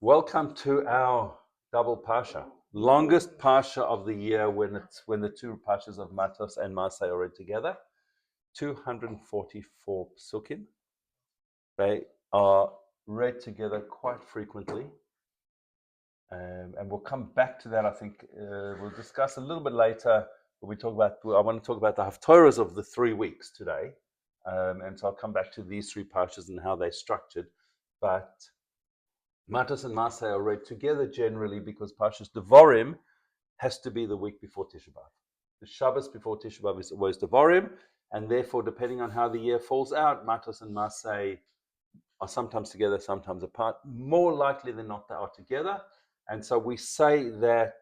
Welcome to our double parsha, longest parsha of the year when the two parshas of Mattos and Masei are read together. 244 psukim. They are read together quite frequently, and we'll come back to that. I think we'll discuss a little bit later. When we talk about, I want to talk about the haftorahs of the 3 weeks today, and so I'll come back to these three parshas and how they're structured, but. Mattos and Masei are read together generally because Parshas Devarim has to be the week before Tisha B'Av. The Shabbos before Tisha B'Av is always Devarim, and therefore, depending on how the year falls out, Mattos and Masei are sometimes together, sometimes apart. More likely than not, they are together. And so we say that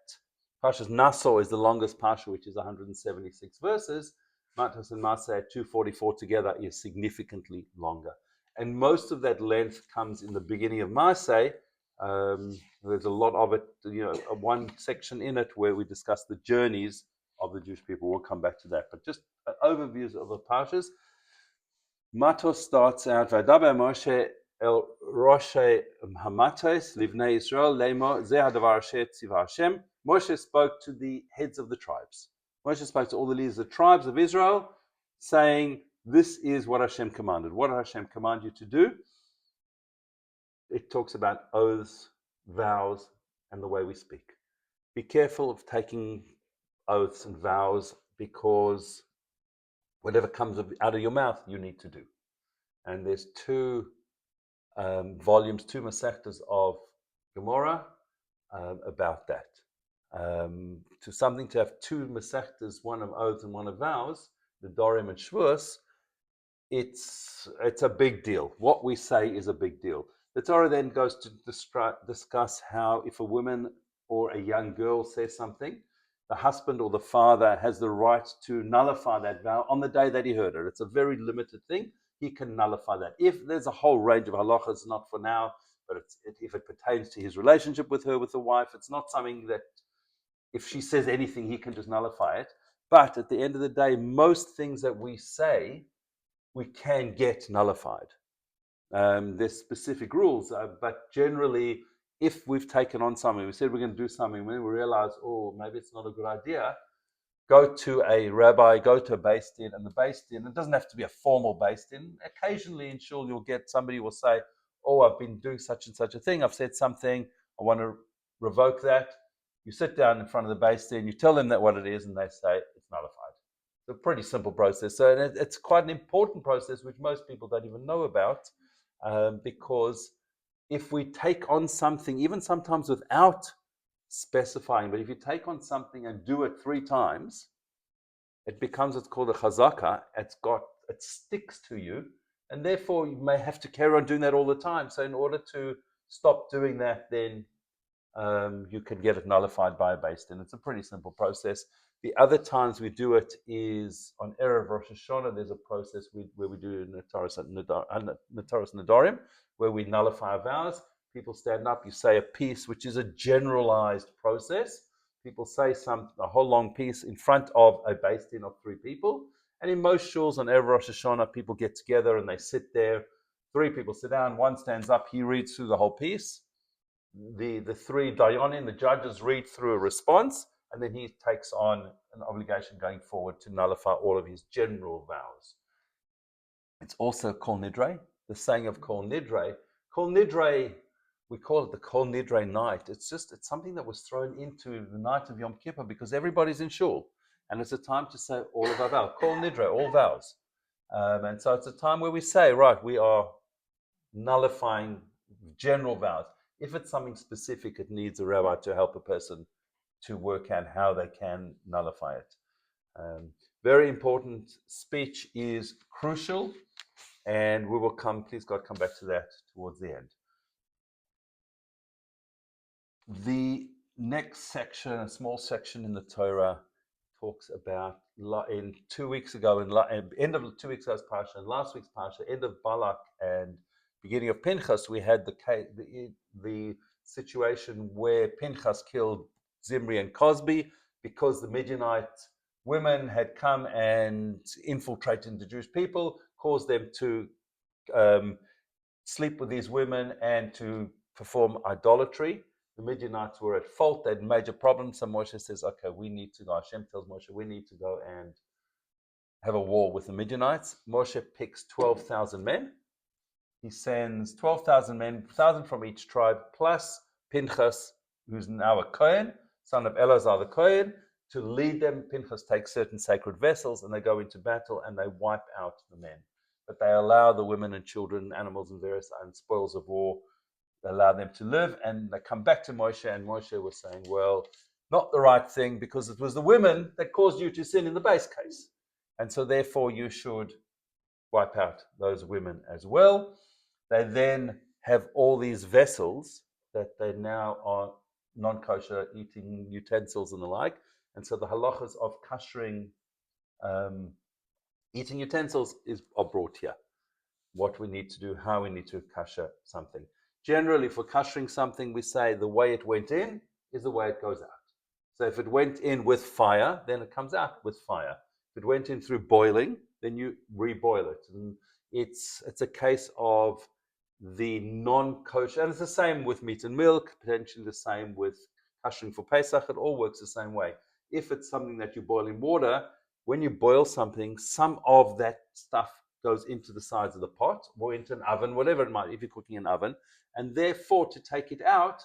Parshas Naso is the longest Parsha, which is 176 verses. Mattos and Masei at 244 together is significantly longer. And most of that length comes in the beginning of Masei. There's a lot of it, one section in it where we discuss the journeys of the Jewish people. We'll come back to that. But just overviews of the Parshas. Mattos starts out, Vadaber Moshe el Roshe Hamatos Livnei Yisrael Lemo Ze Hadavar Asher Tziva Hashem. Moshe spoke to the heads of the tribes. Moshe spoke to all the leaders of the tribes of Israel, saying, "This is what Hashem commanded. What did Hashem command you to do?" It talks about oaths, vows, and the way we speak. Be careful of taking oaths and vows because whatever comes out of your mouth, you need to do. And there's two volumes, two Masechtas of Gemara about that. To something to have two Masechtas, one of oaths and one of vows, the Dorim and Shvuos, it's a big deal. What we say is a big deal. The Torah then goes to discuss how if a woman or a young girl says something, the husband or the father has the right to nullify that vow on the day that he heard it. It's a very limited thing. He can nullify that. If there's a whole range of halachas, not for now, but if it pertains to his relationship with her, with the wife, it's not something that if she says anything, he can just nullify it. But at the end of the day, most things that we say, we can get nullified. There's specific rules, but generally, if we've taken on something, we said we're going to do something, when we realize, maybe it's not a good idea, go to a rabbi, go to a beis din, and the beis din, it doesn't have to be a formal beis din. Occasionally in shul, you'll get somebody will say, I've been doing such and such a thing, I've said something, I want to revoke that. You sit down in front of the beis din, you tell them that what it is, and they say it's nullified. It's a pretty simple process. So it's quite an important process, which most people don't even know about, because if we take on something, even sometimes without specifying, but if you take on something and do it 3 times, it becomes what's called a chazaka. It sticks to you, and therefore you may have to carry on doing that all the time. So in order to stop doing that, then you can get it nullified by a beis din. It's a pretty simple process. The other times we do it is on Erev Rosh Hashanah. There's a process where we do Nataros Nadarim, where we nullify our vows. People stand up, you say a piece, which is a generalized process. People say a whole long piece in front of a beis din of 3 people. And in most shuls on Erev Rosh Hashanah, people get together and they sit there. 3 people sit down, one stands up, he reads through the whole piece. The 3 dayanim, the judges, read through a response, and then he takes on an obligation going forward to nullify all of his general vows. It's also Kol Nidre, the saying of Kol Nidre. Kol Nidre, we call it the Kol Nidre night. It's something that was thrown into the night of Yom Kippur because everybody's in shul, and it's a time to say all of our vows. Kol Nidre, all vows. And so it's a time where we say, right, we are nullifying general vows. If it's something specific, it needs a rabbi to help a person to work out how they can nullify it. Very important. Speech is crucial, and we will please God, come back to that towards the end. The next section, a small section in the Torah, talks about in 2 weeks ago, end of 2 weeks ago's parsha, and last week's parsha, end of Balak and beginning of Pinchas, we had the situation where Pinchas killed Zimri and Cosby because the Midianite women had come and infiltrated the Jewish people, caused them to sleep with these women and to perform idolatry. The Midianites were at fault. They had major problems. So Moshe says, okay, we need to go. Hashem tells Moshe, we need to go and have a war with the Midianites. Moshe picks 12,000 men. He sends 12,000 men, 1,000 from each tribe, plus Pinchas, who's now a Kohen, son of Eleazar the Kohen, to lead them. Pinchas takes certain sacred vessels and they go into battle and they wipe out the men. But they allow the women and children, animals and various spoils of war, they allow them to live. And they come back to Moshe, and Moshe was saying, well, not the right thing, because it was the women that caused you to sin in the base case. And so therefore you should wipe out those women as well. They then have all these vessels that they now are non-kosher, eating utensils and the like. And so the halachas of kashering eating utensils are brought here. What we need to do, how we need to kasher something. Generally, for kashering something, we say the way it went in is the way it goes out. So if it went in with fire, then it comes out with fire. If it went in through boiling, then you reboil it. And it's a case of the non-kosher, and it's the same with meat and milk, potentially the same with kashering for Pesach. It all works the same way. If it's something that you boil in water, when you boil something, some of that stuff goes into the sides of the pot or into an oven, whatever it might, if you're cooking in an oven. And therefore, to take it out,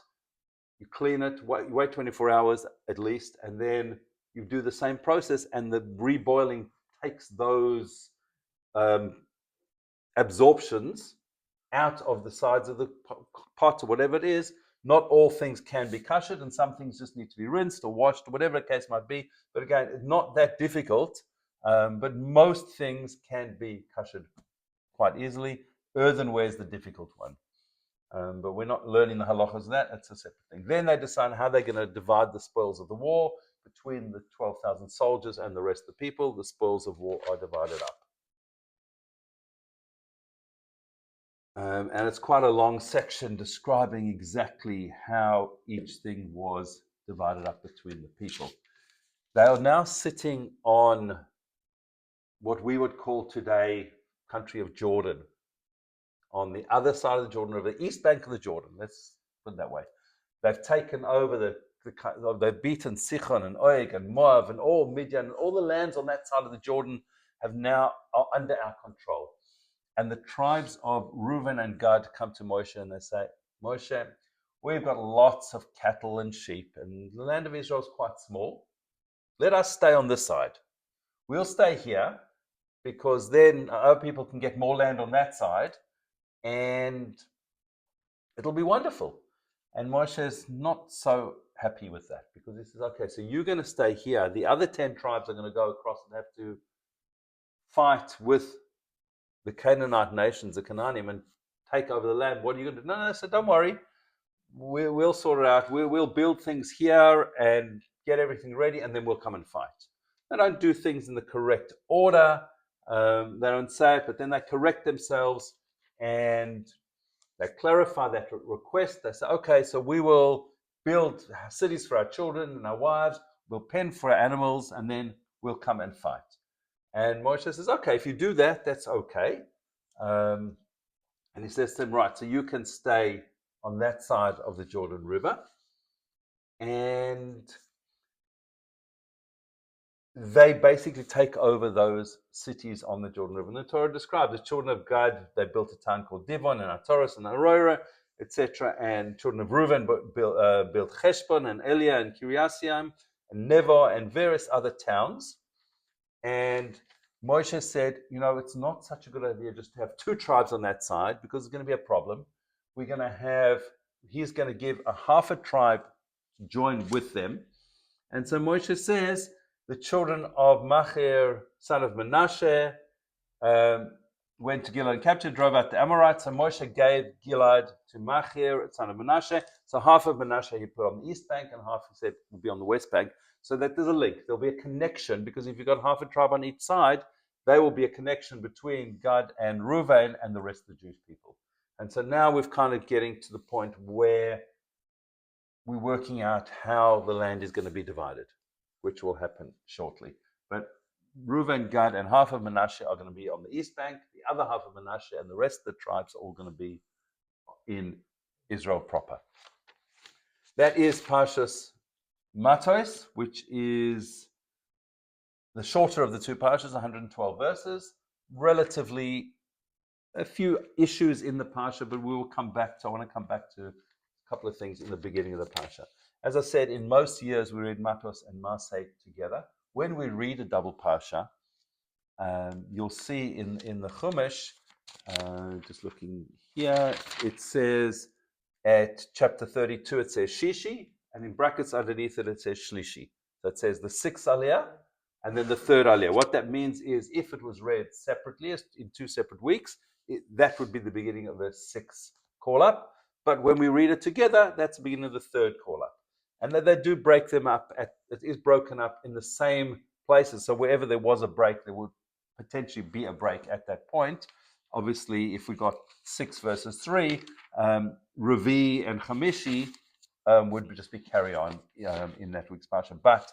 you clean it, wait 24 hours at least, and then you do the same process, and the reboiling takes those absorptions out of the sides of the pot or whatever it is. Not all things can be kashered, and some things just need to be rinsed or washed, or whatever the case might be. But again, it's not that difficult, but most things can be kashered quite easily. Earthenware is the difficult one. But we're not learning the halachas of that. That's a separate thing. Then they decide how they're going to divide the spoils of the war between the 12,000 soldiers and the rest of the people. The spoils of war are divided up. And it's quite a long section describing exactly how each thing was divided up between the people. They are now sitting on what we would call today country of Jordan, on the other side of the Jordan River, the east bank of the Jordan. Let's put it that way. They've taken over they've beaten Sichon and Og and Moab and all Midian, and all the lands on that side of the Jordan are under our control. And the tribes of Reuven and Gad come to Moshe and they say, Moshe, we've got lots of cattle and sheep, and the land of Israel is quite small. Let us stay on this side. We'll stay here because then our people can get more land on that side, and it'll be wonderful. And Moshe is not so happy with that, because he says, okay, so you're going to stay here. The other 10 tribes are going to go across and have to fight with the Canaanite nations, the Canaanim, and take over the land. What are you going to do? No, so don't worry. We'll sort it out. We'll build things here and get everything ready, and then we'll come and fight. They don't do things in the correct order. They don't say it, but then they correct themselves and they clarify that request. They say, okay, so we will build cities for our children and our wives. We'll pen for our animals, and then we'll come and fight. And Moshe says, okay, if you do that, that's okay. And he says to them, right, so you can stay on that side of the Jordan River. And they basically take over those cities on the Jordan River. And the Torah describes the children of Gad, they built a town called Divon and Ataros and Aurora, etc. And children of Reuven built Heshbon and Elia and Kiriathaim and Nevo and various other towns. And Moshe said, it's not such a good idea just to have 2 tribes on that side, because it's going to be a problem. He's going to give a half a tribe to join with them. And so Moshe says, the children of Machir, son of Menashe, went to Gilad and captured, drove out the Amorites. So Moshe gave Gilad to Machir, son of Menashe. So half of Menashe he put on the east bank, and half he said will be on the west bank. So that there's a link. There'll be a connection, because if you've got half a tribe on each side, there will be a connection between Gad and Reuven and the rest of the Jewish people. And so now we're kind of getting to the point where we're working out how the land is going to be divided, which will happen shortly. But Reuven, Gad, and half of Menashe are going to be on the east bank. The other half of Menashe and the rest of the tribes are all going to be in Israel proper. That is Parshas Mattos, which is the shorter of the two parshas, 112 verses. Relatively a few issues in the parsha, but we will come back to. I want to come back to a couple of things in the beginning of the parsha. As I said, in most years we read Mattos and Masei together. When we read a double parsha, you'll see in the Chumash, just looking here, it says at chapter 32, it says Shishi, and in brackets underneath it, it says Shlishi. So it says the sixth aliyah and then the third aliyah. What that means is if it was read separately in 2 separate weeks, that would be the beginning of the sixth call up. But when we read it together, that's the beginning of the third call up. And that they do break them up, it is broken up in the same places. So wherever there was a break, there would potentially be a break at that point. Obviously, if we got 6 verses 3, Ravi and Chamishi would just be carry on in that week's parsha. But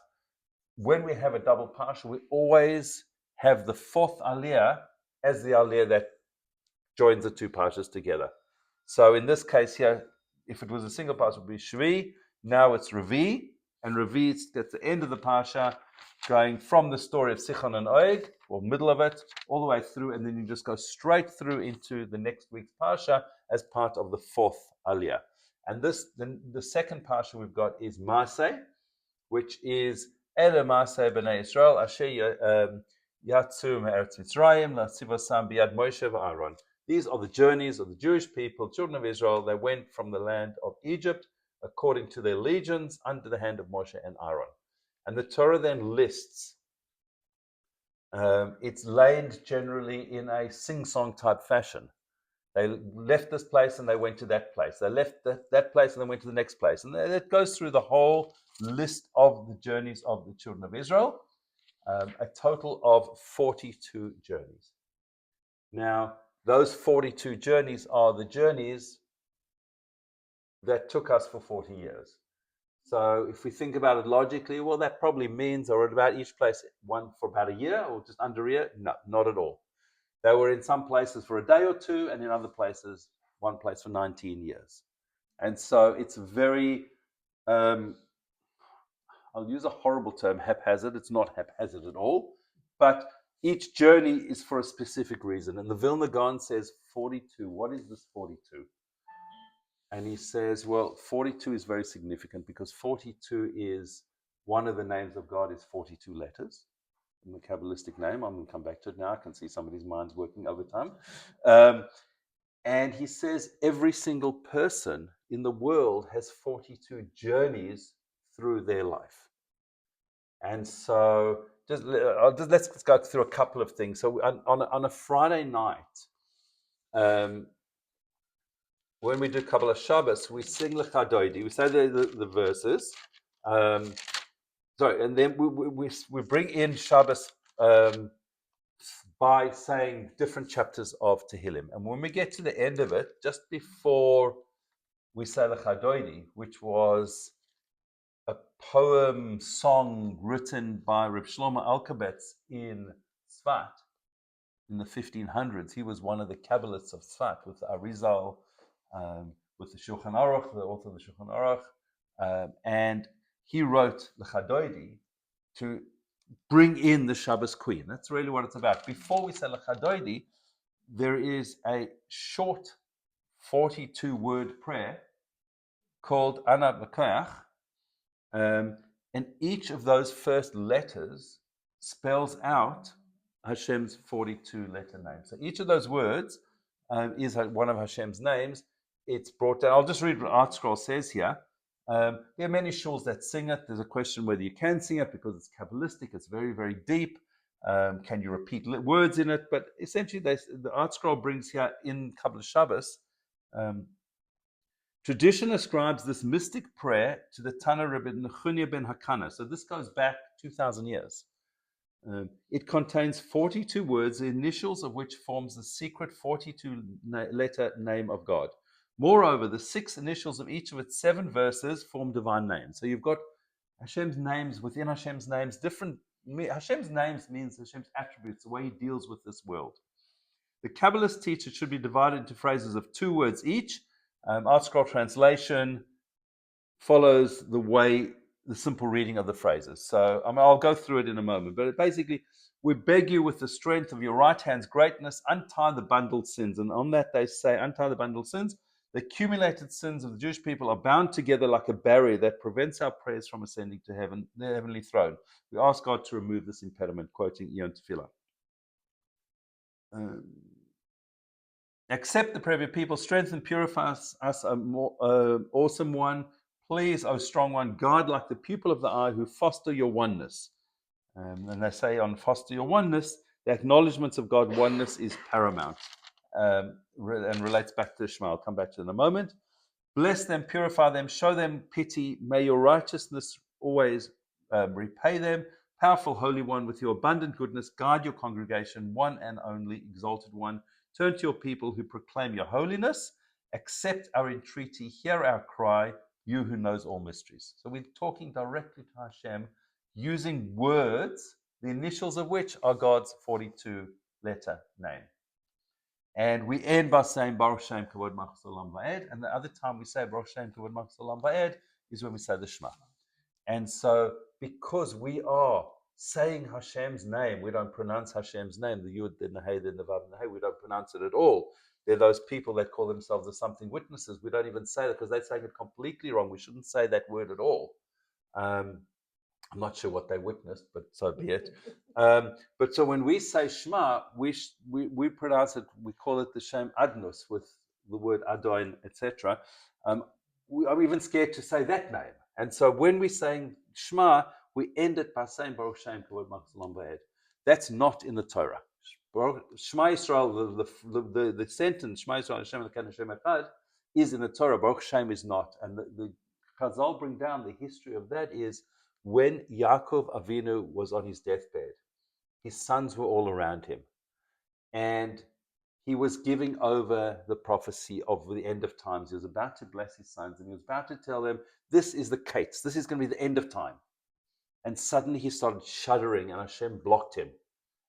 when we have a double parsha, we always have the fourth aliyah as the aliyah that joins the two parshas together. So in this case here, if it was a single parsha, it would be Shvi. Now it's Ravi, and Ravi is at the end of the parsha, going from the story of Sichon and Og, or middle of it, all the way through, and then you just go straight through into the next week's parsha as part of the fourth aliyah. And the second parsha we've got is Masei, which is Ele Masei b'nei Israel Asher Yatzu me'eretz Mitzrayim latzivasam biyad Moshe v'Aaron. These are the journeys of the Jewish people, children of Israel. They went from the land of Egypt according to their legions under the hand of Moshe and Aaron. And the Torah then lists, it's laid generally in a sing-song type fashion. They left this place and they went to that place. They left that place and they went to the next place. And it goes through the whole list of the journeys of the children of Israel, a total of 42 journeys. Now, those 42 journeys are the journeys that took us for 40 years. So if we think about it logically, well, that probably means they're at about each place one for about a year or just under a year. No, not at all. They were in some places for a day or two, and in other places, one place for 19 years. And so it's very, I'll use a horrible term, haphazard. It's not haphazard at all, but each journey is for a specific reason. And the Vilna Gaon says 42. What is this 42? And he says, well, 42 is very significant because 42 is one of the names of God is 42 letters. In the Kabbalistic name, I'm going to come back to it now. I can see somebody's mind's working overtime. And he says every single person in the world has 42 journeys through their life. And so let's go through a couple of things. So on a Friday night, when we do Kabbalah Shabbos, we sing Lecha Doidi. We say the verses. And then we bring in Shabbos by saying different chapters of Tehillim. And when we get to the end of it, just before we say Lecha Doidi, which was a poem song written by Reb Shlomo Alkabetz in Tzfat in the 1500s. He was one of the Kabbalists of Tzfat with Arizal, with the Shulchan Aruch, the author of the Shulchan Aruch, and he wrote Lecha Doidi to bring in the Shabbos Queen. That's really what it's about. Before we say Lecha Doidi, there is a short 42-word prayer called Ana B'Koach, and each of those first letters spells out Hashem's 42-letter name. So each of those words is one of Hashem's names. It's brought down. I'll just read what Art Scroll says here. There are many shuls that sing it. There's a question whether you can sing it because it's Kabbalistic. It's very, very deep. Can you repeat words in it? But essentially, the Art Scroll brings here in Kabbalah Shabbos. Tradition ascribes this mystic prayer to the Tana Rebbe Nechunya ben Hakana. So this goes back 2,000 years. It contains 42 words, the initials of which forms the secret 42-letter name of God. Moreover, the 6 initials of each of its 7 verses form divine names. So you've got Hashem's names within Hashem's names. Hashem's names means Hashem's attributes, the way he deals with this world. The Kabbalist teach it should be divided into phrases of 2 words each, Art Scroll translation follows the simple reading of the phrases. So I'll go through it in a moment. But basically, we beg you with the strength of your right hand's greatness, untie the bundled sins. And on that they say, untie the bundled sins. The accumulated sins of the Jewish people are bound together like a barrier that prevents our prayers from ascending to heaven, the heavenly throne. We ask God to remove this impediment, quoting Ion Tefillah. Accept the prayer of your people, strengthen, purify us, awesome one. Please, O strong one, guard like the pupil of the eye who foster your oneness. And they say on foster your oneness, the acknowledgement of God oneness is paramount, and relates back to the Shema. I'll come back to it in a moment. Bless them, purify them, show them pity. May your righteousness always repay them. Powerful Holy One, with your abundant goodness, guide your congregation, one and only exalted one. Turn to your people who proclaim your holiness. Accept our entreaty, hear our cry, you who knows all mysteries. So we're talking directly to Hashem, using words, the initials of which are God's 42-letter name. And we end by saying Baruch Shem Kavod Malchus Olam Va'ed. And the other time we say Baruch Shem Kavod Malchus Olam Va'ed is when we say the Shema. And so because we are saying Hashem's name, we don't pronounce Hashem's name, the Yud, the Nahei, the Vav, the Nahei, we don't pronounce it at all. They're those people that call themselves the something witnesses. We don't even say that because they're saying it completely wrong. We shouldn't say that word at all. I'm not sure what they witnessed, but so be it. But so when we say Shema, we pronounce it, we call it the Shem Adnus with the word Adon, etc. I'm even scared to say that name. And so when we're saying Shema, we end it by saying Baruch Shem Kavod Malchus Olam Va'ed. That's not in the Torah. Shema Yisrael, the sentence Shema Yisrael Hashem Elokeinu Hashem Echad is in the Torah. Baruch Shem is not. And the Chazal bring down the history of that is when Yaakov Avinu was on his deathbed, his sons were all around him. And he was giving over the prophecy of the end of times. He was about to bless his sons, and he was about to tell them, this is the case. This is going to be the end of time. And suddenly he started shuddering, and Hashem blocked him.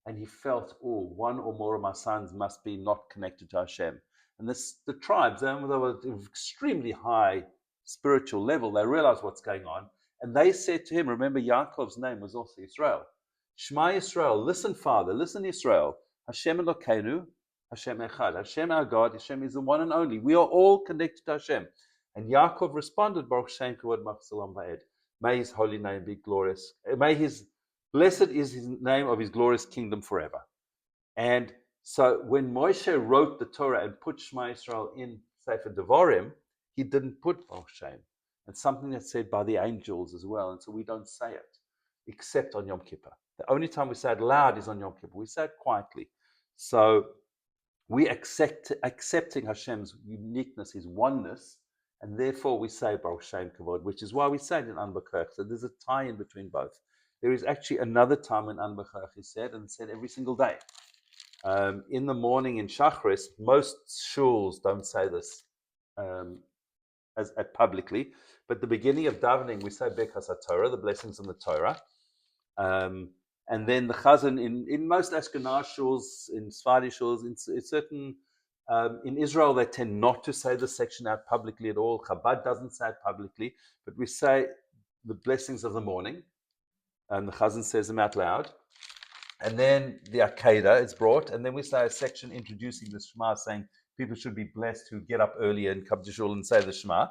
And he felt, oh, one or more of my sons must be not connected to Hashem. And the tribes, they were at an extremely high spiritual level. They realized what's going on. And they said to him, remember, Yaakov's name was also Israel. Shema Yisrael, listen, Father, listen, Israel. Hashem Elokeinu, Hashem Echad. Hashem our God, Hashem is the one and only. We are all connected to Hashem. And Yaakov responded, Baruch Shem Kavod Malchus Olam Va'ed. May his holy name be glorious. Blessed is his name of his glorious kingdom forever. And so when Moshe wrote the Torah and put Shema Yisrael in Sefer Devarim, he didn't put Baruch Shem. And something that's said by the angels as well. And so we don't say it, except on Yom Kippur. The only time we say it loud is on Yom Kippur. We say it quietly. So we accepting Hashem's uniqueness, his oneness, and therefore we say Baruch Shem Kavod, which is why we say it in An B'Chorech. So there's a tie in between both. There is actually another time when An B'Chorech is said, and it's said every single day. In the morning in Shachris, most shuls don't say this as publicly, but the beginning of davening, we say Bekas HaTorah, the blessings in the Torah. And then the Chazan, in most Ashkenaz shuls, in Sephardi shuls, in certain, in Israel, they tend not to say this section out publicly at all. Chabad doesn't say it publicly, but we say the blessings of the morning, and the Chazan says them out loud. And then the Akedah is brought, and then we say a section introducing the Shema, saying people should be blessed who get up early and come to shul and say the Shema.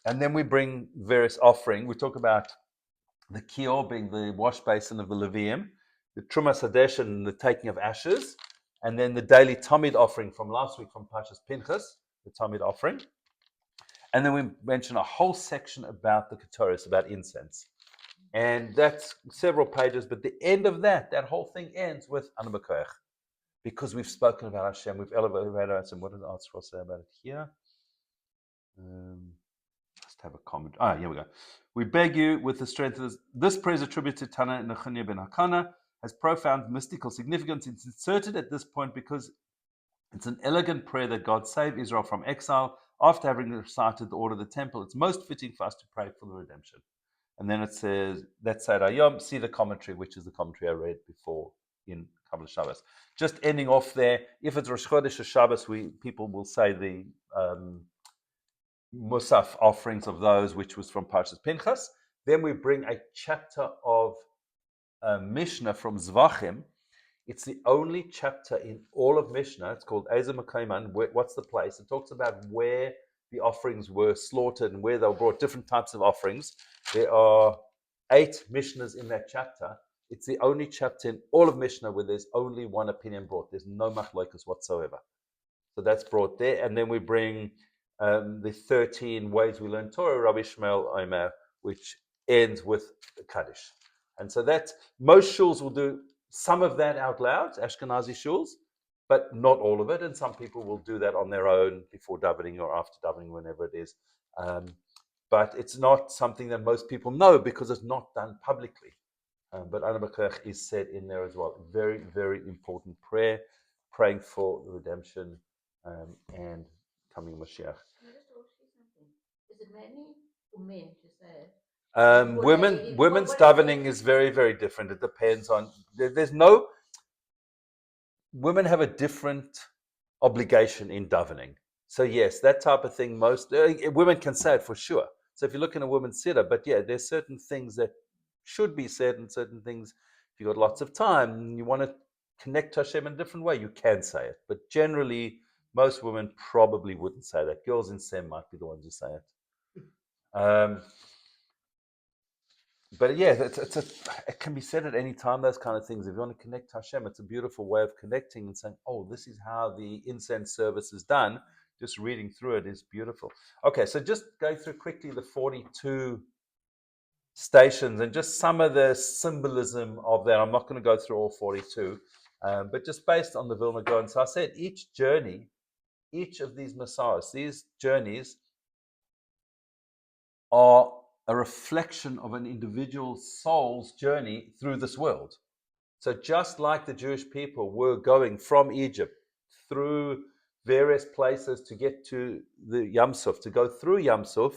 And then we bring various offering. We talk about the Kior being the wash basin of the Levium, the Trumas Hadesh and the taking of ashes, and then the daily Tamid offering from last week from Pashas Pinchas, the Tamid offering. And then we mention a whole section about the Ketoris, about incense. And that's several pages, but the end of that whole thing ends with An B'Chorech. Because we've spoken about Hashem, we've elevated Hashem. What does the Art Scroll say about it here? Just have a comment. Here we go. We beg you with the strength of this prayer is attributed to Tana Nechania ben Hakana, has profound mystical significance. It's inserted at this point because it's an elegant prayer that God save Israel from exile after having recited the order of the temple. It's most fitting for us to pray for the redemption. And then it says, that's Seder Yom, see the commentary, which is the commentary I read before in Kabbalah Shabbos. Just ending off there, if it's Rosh Chodesh or Shabbos, people will say the Musaf offerings of those, which was from Parshas Pinchas. Then we bring a chapter of Mishnah from Zvachim. It's the only chapter in all of Mishnah. It's called Ezer Makaiman. What's the place? It talks about where the offerings were slaughtered and where they were brought, different types of offerings. There are 8 Mishnahs in that chapter. It's the only chapter in all of Mishnah where there's only one opinion brought. There's no machlokas whatsoever. So that's brought there. And then we bring the 13 ways we learn Torah, Rabbi Shmuel Omer, which ends with Kaddish. And so that's, most shuls will do some of that out loud, Ashkenazi shuls, but not all of it. And some people will do that on their own before davening or after davening, whenever it is. But it's not something that most people know because it's not done publicly. But Ana B'Koach is said in there as well. Very, very important prayer, praying for the redemption and coming Mashiach. Can I just ask you something? Is it mainly for men to say? Women's davening is very, very different. It depends on, there's no, women have a different obligation in davening. So yes, that type of thing, most women can say it for sure. So if you look in a woman's siddur, but yeah, there's certain things that should be said and certain things, if you've got lots of time and you want to connect to Hashem in a different way, you can say it. But generally, most women probably wouldn't say that. Girls in SEM might be the ones who say it. But yeah, it can be said at any time, those kind of things. If you want to connect to Hashem, it's a beautiful way of connecting and saying, oh, this is how the incense service is done. Just reading through it is beautiful. Okay, so just go through quickly the 42 stations and just some of the symbolism of that. I'm not going to go through all 42, but just based on the Vilna Gaon. So I said each journey, each of these Messiahs, these journeys are a reflection of an individual soul's journey through this world. So just like the Jewish people were going from Egypt through various places to get to the Yam Suf, to go through Yam Suf,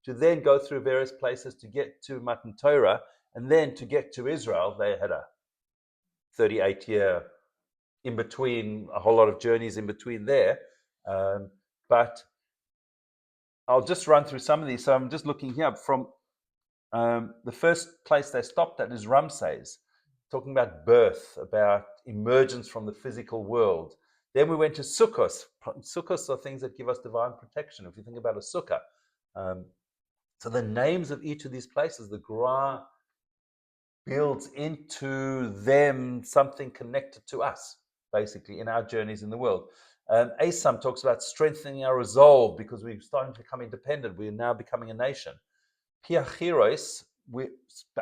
to then go through various places to get to Matan Torah, and then to get to Israel, they had a 38-year in between, a whole lot of journeys in between there. But I'll just run through some of these. So I'm just looking here from the first place they stopped at is Ramses, talking about birth, about emergence from the physical world. Then we went to Sukkos. Sukkos are things that give us divine protection. If you think about a sukkah. So the names of each of these places, the Gra builds into them something connected to us, basically, in our journeys in the world. Asam talks about strengthening our resolve because we're starting to become independent. We're now becoming a nation. Piachiros,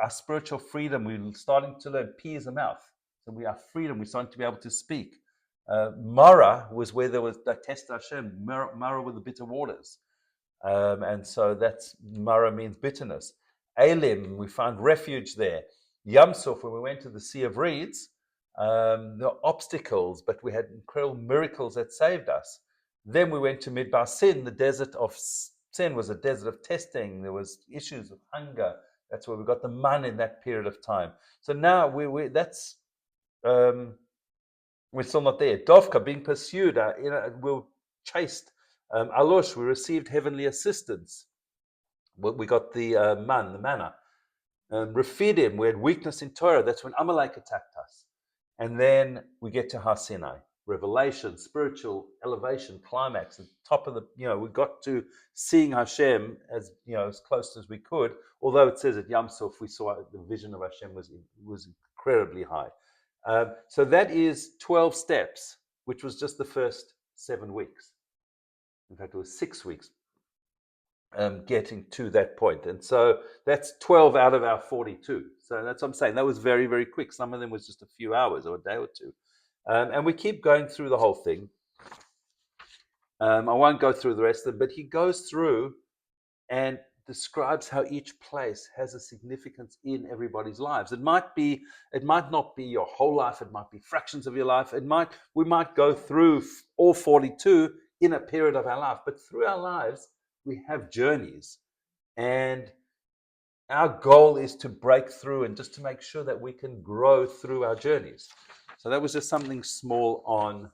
our spiritual freedom, we're starting to learn. Pi is a mouth. So we are freedom. We're starting to be able to speak. Mara was where there was the test Hashem. Mara were the bitter waters. And so that's Mara means bitterness. Elim, we found refuge there. Yam Suf, when we went to the Sea of Reeds, there were obstacles, but we had incredible miracles that saved us. Then we went to Midbar Sin. The desert of Sin was a desert of testing. There was issues of hunger. That's where we got the man in that period of time. So now we're still not there. Dovka, being pursued, we were chased. Alosh, we received heavenly assistance. We got the manna. Refidim, we had weakness in Torah. That's when Amalek attacked us. And then we get to Har Sinai, revelation, spiritual elevation, climax, the top of the, we got to seeing Hashem as, as close as we could. Although it says at Yam Suf, we saw the vision of Hashem was incredibly high. So that is 12 steps, which was just the first 7 weeks. In fact, it was 6 weeks getting to that point. And so that's 12 out of our 42. So that's what I'm saying. That was very, very quick. Some of them was just a few hours or a day or two. And we keep going through the whole thing. I won't go through the rest of them, but he goes through and describes how each place has a significance in everybody's lives. It might not be your whole life. It might be fractions of your life. We might go through all 42 in a period of our life, but through our lives, we have journeys. And our goal is to break through and just to make sure that we can grow through our journeys. So that was just something small on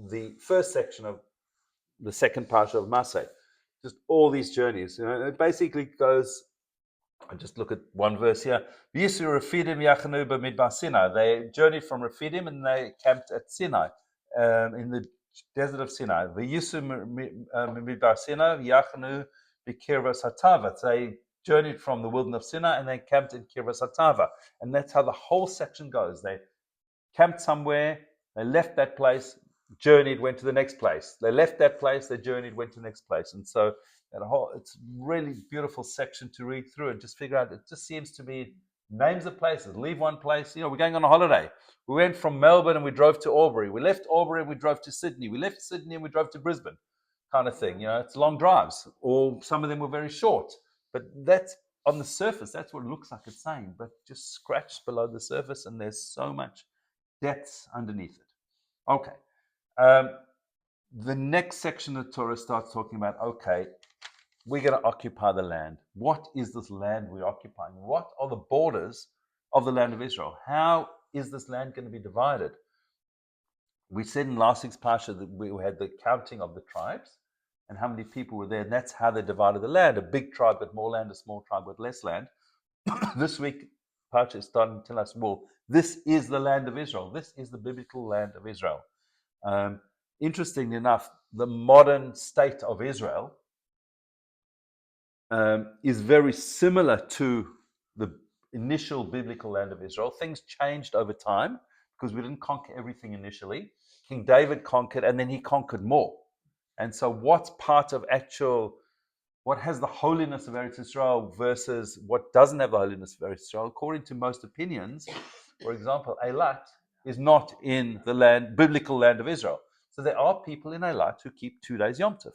the first section of the second parsha of Masei. Just all these journeys. It basically goes. I just look at one verse here. They journeyed from Rephidim and they camped at Sinai, in the desert of Sinai. They journeyed from the wilderness of Sinai and they camped in Kirvas Hatava. And that's how the whole section goes. They camped somewhere, they left that place, journeyed, went to the next place. They left that place, they journeyed, went to the next place. And so it's really beautiful section to read through and just figure out. It just seems to be names of places. Leave one place. We're going on a holiday. We went from Melbourne and we drove to Albury. We left Albury and we drove to Sydney. We left Sydney and we drove to Brisbane, kind of thing. It's long drives, or some of them were very short. But that's on the surface. That's what it looks like it's saying. But just scratch below the surface, and there's so much depth underneath it. Okay. The next section of Torah starts talking about, okay, we're going to occupy the land. What is this land we're occupying? What are the borders of the land of Israel? How is this land going to be divided? We said in last week's parsha that we had the counting of the tribes and how many people were there, and that's how they divided the land. A big tribe with more land, a small tribe with less land. This week, parsha is starting to tell us, well, this is the land of Israel. This is the biblical land of Israel. Interestingly enough, the modern state of Israel is very similar to the initial biblical land of Israel. Things changed over time because we didn't conquer everything initially. King David conquered, and then he conquered more. And so what's part of what has the holiness of Eretz Israel versus what doesn't have the holiness of Eretz Israel? According to most opinions, for example, Eilat is not in the biblical land of Israel. So there are people in Eilat who keep 2 days Yom Tov.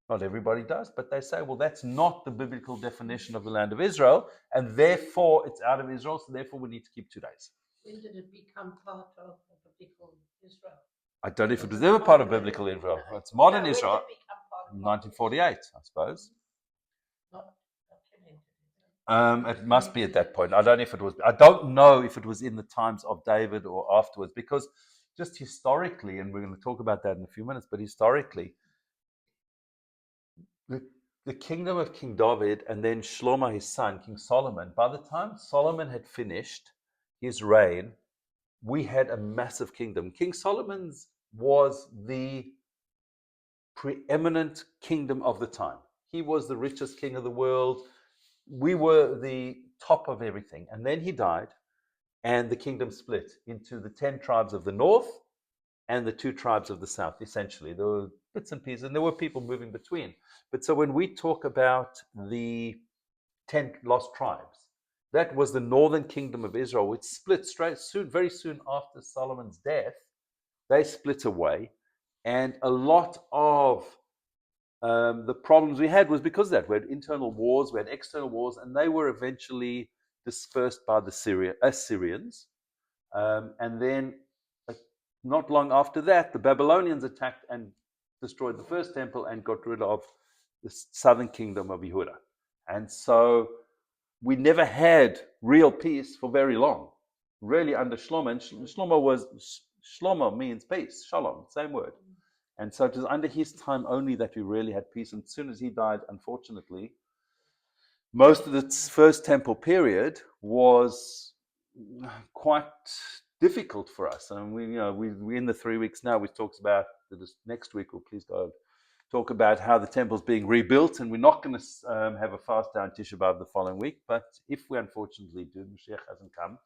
Not everybody does, but they say, well, that's not the biblical definition of the land of Israel, and therefore it's out of Israel, so therefore we need to keep 2 days. When did it become part of biblical Israel? I don't know if it was ever part of biblical Israel. It's modern Israel. 1948, I suppose. It must be at that point. I don't know if it was in the times of David or afterwards, because just historically, and we're going to talk about that in a few minutes, but historically, the kingdom of King David and then Shlomo, his son, King Solomon, by the time Solomon had finished his reign, we had a massive kingdom. King Solomon's was the preeminent kingdom of the time. He was the richest king of the world. We were the top of everything. And then he died, and the kingdom split into the 10 tribes of the north and the 2 tribes of the south, essentially. There were bits and pieces, and there were people moving between. But so when we talk about the 10 lost tribes, that was the northern kingdom of Israel, which split very soon after Solomon's death. They split away, and a lot of the problems we had was because of that. We had internal wars, we had external wars, and they were eventually dispersed by the Assyrians. And then not long after that, the Babylonians attacked and destroyed the first temple and got rid of the southern kingdom of Yehuda. And so we never had real peace for very long, really under Shlomo. And Shlomo means peace, shalom, same word. And so it was under his time only that we really had peace. And as soon as he died, unfortunately, most of the first temple period was quite difficult for us. And we in the 3 weeks now, we talked about this next week, or please God, talk about how the temple's being rebuilt, and we're not going to have a fast down Tisha B'Av the following week. But if we unfortunately do, Mashiach hasn't come.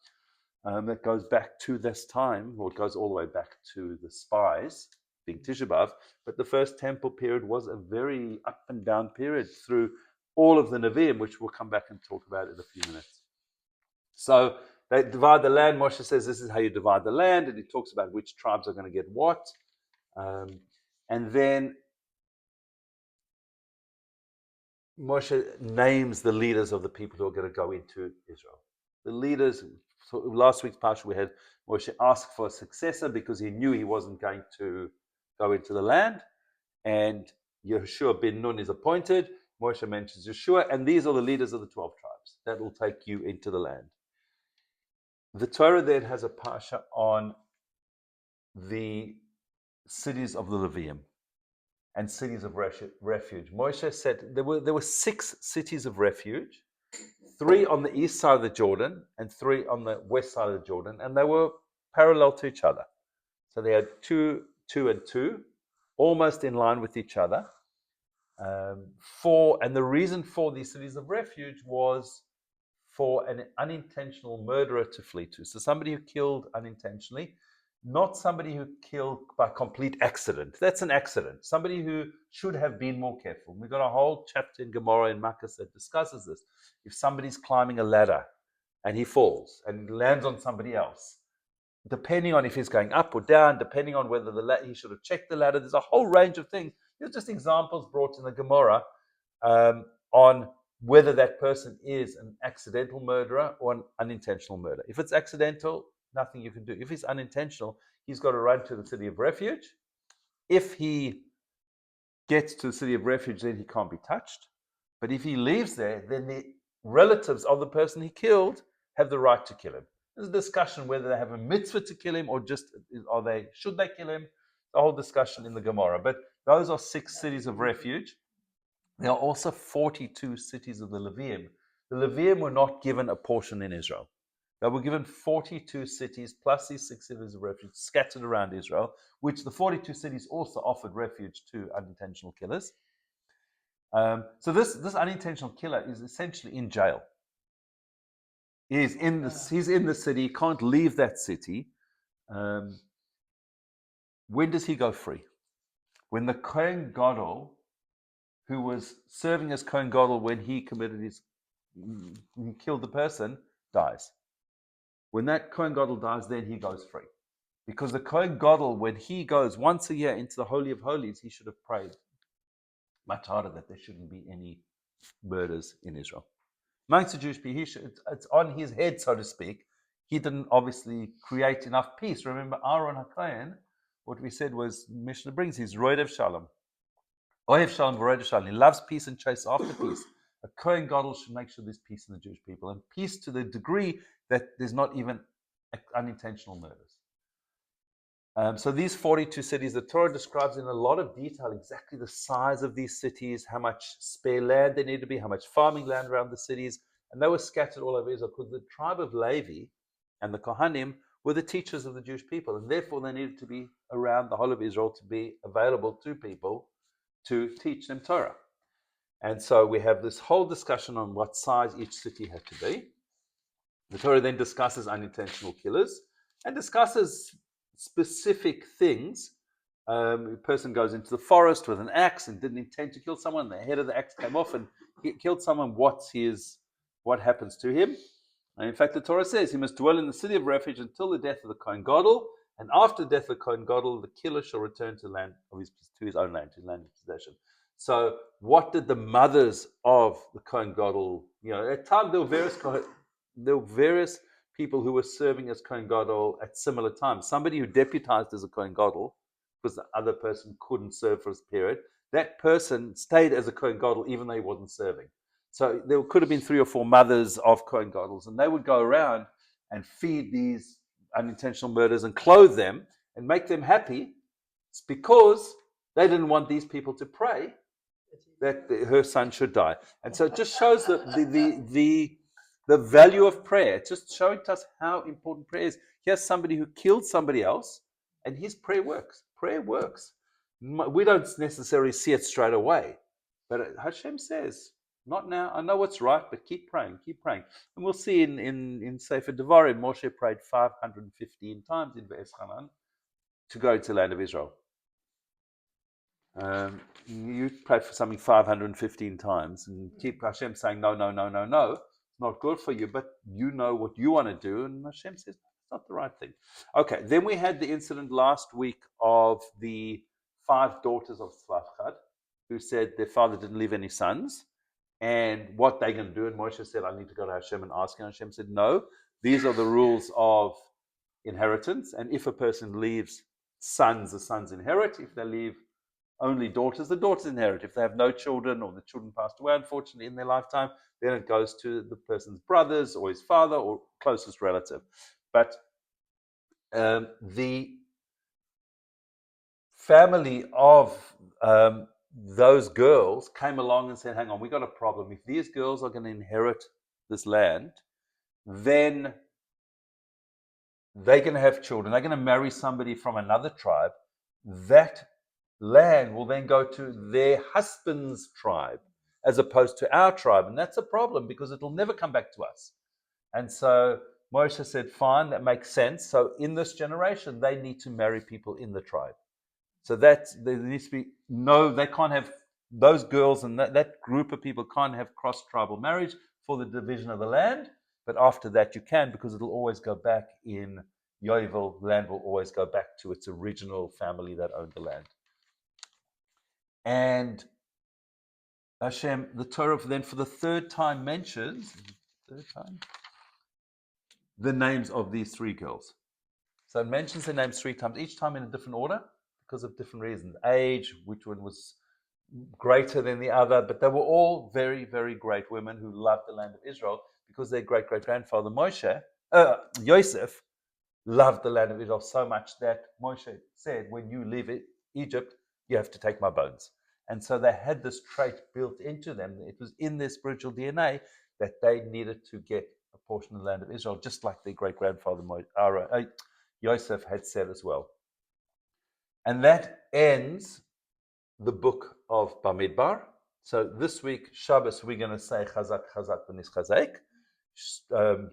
That goes back to this time, or it goes all the way back to the spies being Tisha B'Av. But the first temple period was a very up and down period through all of the Nevi'im, which we'll come back and talk about in a few minutes. So they divide the land. Moshe says this is how you divide the land, and he talks about which tribes are going to get what. And then Moshe names the leaders of the people who are going to go into Israel. The leaders, so last week's parsha we had Moshe ask for a successor because he knew he wasn't going to go into the land. And Yeshua ben Nun is appointed. Moshe mentions Yeshua, and these are the leaders of the 12 tribes that will take you into the land. The Torah then has a parsha on the cities of the Levium. and cities of refuge. Moshe said there were 6 cities of refuge, 3 on the east side of the Jordan and 3 on the west side of the Jordan, and they were parallel to each other. So they had 2, 2, and 2, almost in line with each other. And the reason for these cities of refuge was for an unintentional murderer to flee to. So somebody who killed unintentionally, not somebody who killed by complete accident. That's an accident. Somebody who should have been more careful. We've got a whole chapter in Gemara and Mattos that discusses this. If somebody's climbing a ladder and he falls and lands on somebody else, depending on if he's going up or down, depending on whether he should have checked the ladder, there's a whole range of things. There's just examples brought in the Gemara on whether that person is an accidental murderer or an unintentional murder. If it's accidental, nothing you can do. If it's unintentional, he's got to run to the city of refuge. If he gets to the city of refuge, then he can't be touched. But if he leaves there, then the relatives of the person he killed have the right to kill him. There's a discussion whether they have a mitzvah to kill him or just should they kill him? The whole discussion in the Gemara. But those are 6 cities of refuge. There are also 42 cities of the Levium. The Levium were not given a portion in Israel. They were given 42 cities plus these 6 cities of refuge scattered around Israel, which the 42 cities also offered refuge to unintentional killers. So this unintentional killer is essentially in jail. He's in the city, can't leave that city. When does he go free? When the Kohen Gadol, who was serving as Kohen Gadol when he killed the person, dies. When that Kohen Gadol dies, then he goes free. Because the Kohen Gadol, when he goes once a year into the Holy of Holies, he should have prayed much harder that there shouldn't be any murders in Israel. Amongst the Jewish people, it's on his head, so to speak. He didn't obviously create enough peace. Remember, Aaron HaKohen, what we said was, Mishnah brings, he's Roedev Shalom. Ohev Shalom, Roedev Shalom. He loves peace and chases after peace. A Kohen Gadol should make sure there's peace in the Jewish people, and peace to the degree that there's not even unintentional murders. So these 42 cities, the Torah describes in a lot of detail exactly the size of these cities, how much spare land there needed to be, how much farming land around the cities, and they were scattered all over Israel because the tribe of Levi and the Kohanim were the teachers of the Jewish people, and therefore they needed to be around the whole of Israel to be available to people to teach them Torah. And so we have this whole discussion on what size each city had to be. The Torah then discusses unintentional killers and discusses specific things. A person goes into the forest with an axe and didn't intend to kill someone. The head of the axe came off and he killed someone. What happens to him? And in fact, the Torah says he must dwell in the city of refuge until the death of the Kohen Gadol. And after the death of the Kohen Gadol, the killer shall return to his own land, to his land of possession. So, what did the mothers of the Kohen Gadol? At time there were various people who were serving as Kohen Gadol at similar times. Somebody who deputized as a Kohen Gadol because the other person couldn't serve for a period. That person stayed as a Kohen Gadol even though he wasn't serving. So there could have been 3 or 4 mothers of Kohen Gadol's, and they would go around and feed these unintentional murders and clothe them and make them happy. It's because they didn't want these people to pray that her son should die. And so it just shows that the value of prayer. It's just showing to us how important prayer is. Here's somebody who killed somebody else, and his prayer works. Prayer works. We don't necessarily see it straight away, but Hashem says, not now. I know what's right, but keep praying, keep praying. And we'll see in Sefer Devarim, Moshe prayed 515 times in Be'ez Hanan to go to the land of Israel. You pray for something 515 times and keep Hashem saying, no, no, no, no, no. It's not good for you, but you know what you want to do. And Hashem says, it's not the right thing. Okay, then we had the incident last week of the 5 daughters of Tzlafchad who said their father didn't leave any sons. And what they're going to do. And Moshe said, I need to go to Hashem and ask him. And Hashem said, no, these are the rules of inheritance. And if a person leaves sons, the sons inherit. If they leave only daughters, the daughters inherit. If they have no children or the children passed away, unfortunately, in their lifetime, then it goes to the person's brothers or his father or closest relative. But the family of those girls came along and said, hang on, we got a problem. If these girls are going to inherit this land, then they're going to have children. They're going to marry somebody from another tribe. That land will then go to their husband's tribe as opposed to our tribe. And that's a problem because it'll never come back to us. And so Moshe said, fine, that makes sense. So in this generation, they need to marry people in the tribe. So that there needs to be they can't have those girls, and that group of people can't have cross-tribal marriage for the division of the land. But after that, you can, because it'll always go back in Yovel. Land will always go back to its original family that owned the land. And Hashem, the Torah, then for the third time mentions the names of these three girls. So it mentions their names three times, each time in a different order because of different reasons. Age, which one was greater than the other, but they were all very, very great women who loved the land of Israel because their great-great-grandfather Yosef, loved the land of Israel so much that Moshe said, when you leave Egypt, you have to take my bones. And so they had this trait built into them. It was in their spiritual DNA that they needed to get a portion of the land of Israel, just like their great-grandfather Yosef had said as well. And that ends the book of Bamidbar. So this week, Shabbos, we're going to say Chazak, Chazak, v'nischazek.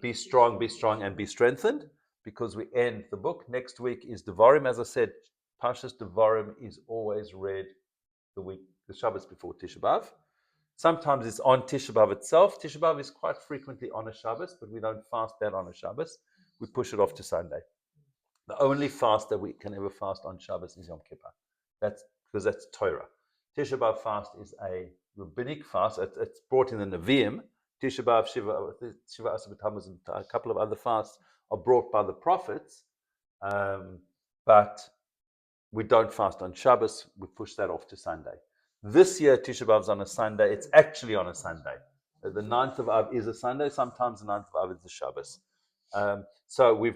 Be strong, and be strengthened, because we end the book. Next week is Devarim. As I said, Parshas Devarim is always read the Shabbos before Tisha B'Av. Sometimes it's on Tisha B'Av itself. Tisha B'Av is quite frequently on a Shabbos, but we don't fast that on a Shabbos. We push it off to Sunday. The only fast that we can ever fast on Shabbos is Yom Kippur. That's because that's Torah. Tisha B'Av fast is a rabbinic fast. It's brought in the Nevi'im. Tisha B'Av, Shiva Asar B'Tammuz, and a couple of other fasts are brought by the prophets. But we don't fast on Shabbos. We push that off to Sunday. This year, Tisha B'Av is on a Sunday. It's actually on a Sunday. The 9th of Av is a Sunday. Sometimes the 9th of Av is the Shabbos. So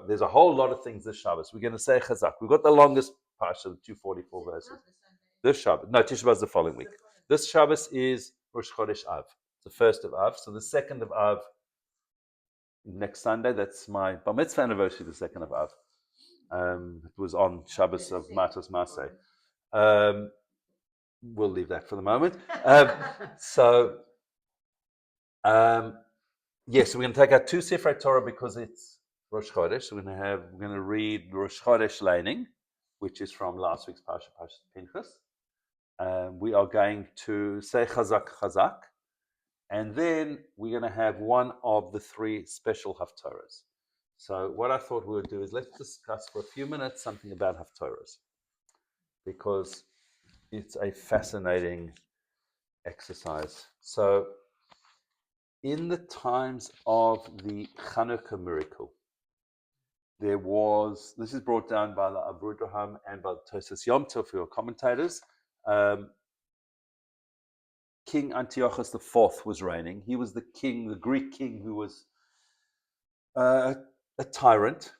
there's a whole lot of things this Shabbos. We're going to say Chazak. We've got the longest parsha, 244 verses. This Shabbos, no, Tisha B'Av is the following week. This Shabbos is Rosh Chodesh Av, the first of Av. So the second of Av, next Sunday. That's my Bar Mitzvah anniversary. The second of Av. It was on Shabbos of Mattos-Masei. We'll leave that for the moment. Yes, we're going to take out two Sifrei Torah because it's Rosh Chodesh. So we're going to read Rosh Chodesh Leining, which is from last week's Parsha, Parsha Pinchas. We are going to say Chazak, Chazak, and then we're going to have one of the three special Haftorahs. So what I thought we would do is let's discuss for a few minutes something about Haftorahs, because it's a fascinating exercise. So in the times of the Chanukah miracle, this is brought down by the Abu Draham and by the Tosas Yom Tov, who are commentators. King Antiochus IV was reigning. He was the king, the Greek king, who was a tyrant,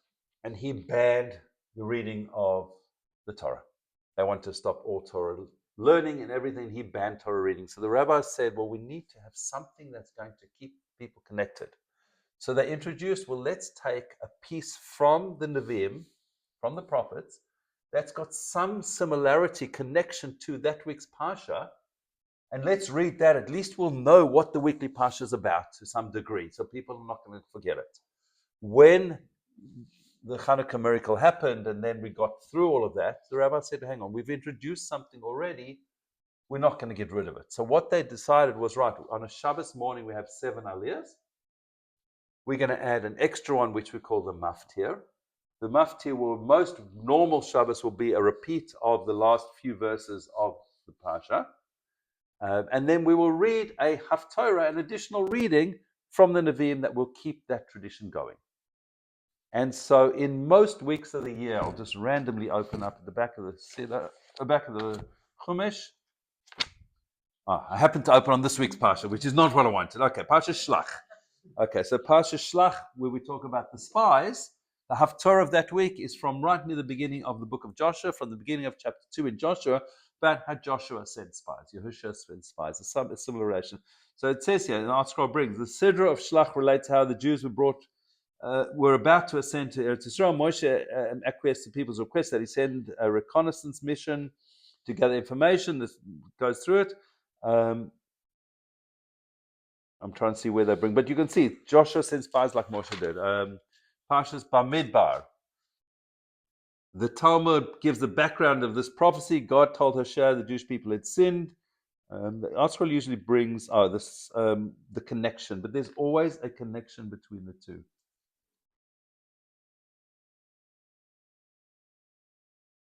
and he banned the reading of the Torah. They wanted to stop all Torah learning and everything. He banned Torah reading. So the rabbis said, well, we need to have something that's going to keep people connected. So they introduced, well, let's take a piece from the Nevi'im, from the prophets, that's got some similarity, connection to that week's Parsha, and let's read that. At least we'll know what the weekly Parsha is about to some degree, so people are not going to forget it. When the Chanukah miracle happened, and then we got through all of that, the rabbi said, hang on, we've introduced something already, we're not going to get rid of it. So what they decided was, right, on a Shabbos morning we have 7 aliyahs. We're going to add an extra one, which we call the maftir. The maftir most normal Shabbos will be a repeat of the last few verses of the Parsha. And then we will read a Haftorah, an additional reading from the Nevi'im that will keep that tradition going. And so in most weeks of the year, I'll just randomly open up at the back of the Chumash. I happen to open on this week's Parsha, which is not what I wanted. Okay, Parsha Shlach. Okay, so Parsha Shlach, where we talk about the spies, the Haftorah of that week is from right near the beginning of the book of Joshua, from the beginning of chapter 2 in Joshua, but had Joshua sent spies, Yahushua sent spies, a similar relation. So it says here, and Art Scroll brings, the Sidra of Shlach relates how the Jews were about to ascend to Eretz Yisrael. Moshe acquiesced to people's request that he send a reconnaissance mission to gather information. This goes through it. I'm trying to see where they bring, but you can see Joshua sends spies like Moshe did. Parshas Bamidbar. The Talmud gives the background of this prophecy. God told Hosea the Jewish people had sinned. The article usually brings the connection, but there's always a connection between the two.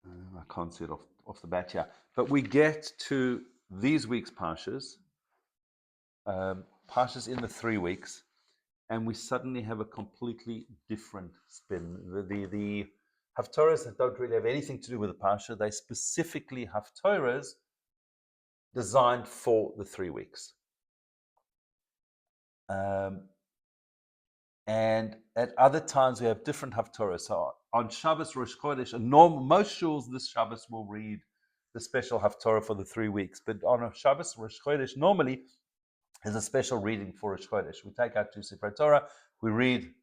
I can't see it off the bat here. But we get to these week's Parshas, Parshas in the 3 weeks, and we suddenly have a completely different spin. The Haftorahs that don't really have anything to do with the Parsha, they specifically Haftorahs designed for the 3 weeks. And at other times we have different Haftorahs. So on Shabbos, Rosh Chodesh, and most shuls this Shabbos will read the special Haftorah for the 3 weeks. But on a Shabbos, Rosh Chodesh, normally there's a special reading for Rosh Chodesh. We take out 2 Sefer Torah, we read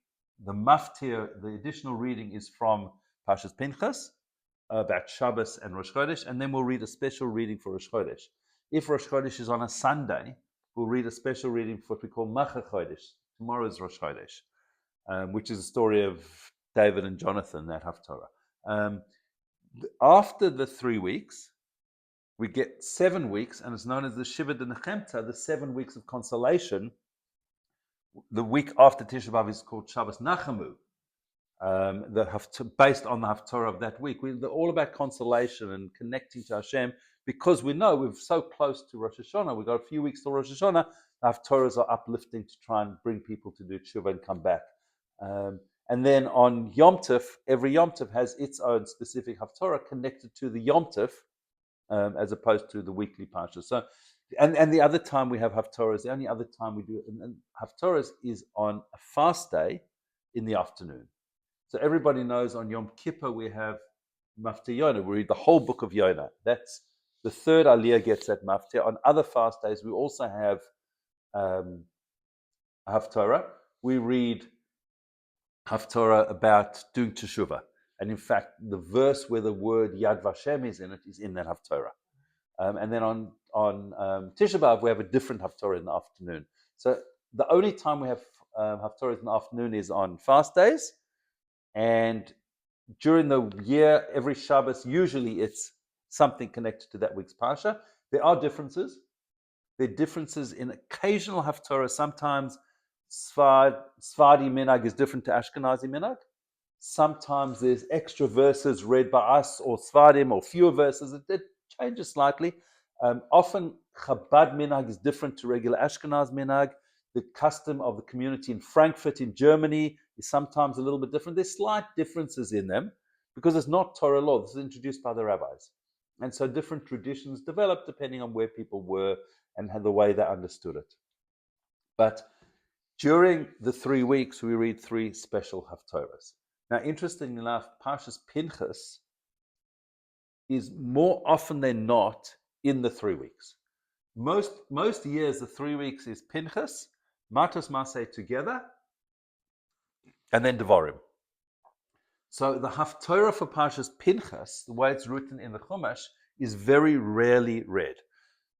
the Maftir, the additional reading is from Parshas Pinchas, about Shabbos and Rosh Chodesh, and then we'll read a special reading for Rosh Chodesh. If Rosh Chodesh is on a Sunday, we'll read a special reading for what we call Macha Chodesh, tomorrow's Rosh Chodesh, which is the story of David and Jonathan, that Haftorah. After the 3 weeks, we get 7 weeks, and it's known as the Shiva de Nechemta, the 7 weeks of consolation. The week after Tisha B'Av is called Shabbos Nachamu, based on the Haftorah of that week. They're all about consolation and connecting to Hashem, because we know we're so close to Rosh Hashanah. We've got a few weeks till Rosh Hashanah. The Haftorahs are uplifting to try and bring people to do tshuva and come back. And then on Yom Tov, every Yom Tov has its own specific Haftorah connected to the Yom Tov, as opposed to the weekly Parsha. So, and the other time we have Haftorahs, the only other time we do it, and Haftorahs is on a fast day in the afternoon. So everybody knows on Yom Kippur we have Maftir Yonah. We read the whole book of Yonah. That's the third Aliyah gets at Maftir. On other fast days we also have Haftorah. We read Haftorah about doing Teshuvah. And in fact, the verse where the word Yad Vashem is in it is in that Haftorah. And then on Tisha B'Av, we have a different Haftorah in the afternoon. So the only time we have Haftorah in the afternoon is on fast days. And during the year, every Shabbos, usually it's something connected to that week's Parsha. There are differences. There are differences in occasional Haftorah. Sometimes Sfadi Minhag is different to Ashkenazi Minhag. Sometimes there's extra verses read by us or Sfadim or fewer verses. It changes slightly. Often Chabad Minhag is different to regular Ashkenaz Minhag. The custom of the community in Frankfurt in Germany is sometimes a little bit different. There's slight differences in them because it's not Torah law. This is introduced by the rabbis. And so different traditions develop depending on where people were and the way they understood it. But during the 3 weeks, we read 3 special Haftorahs. Now, interestingly enough, Parshas Pinchas is more often than not in the 3 weeks. Most years, the 3 weeks is Pinchas, Mattos-Masei together, and then Devarim. So the Haftorah for Parshas Pinchas, the way it's written in the Chumash, is very rarely read.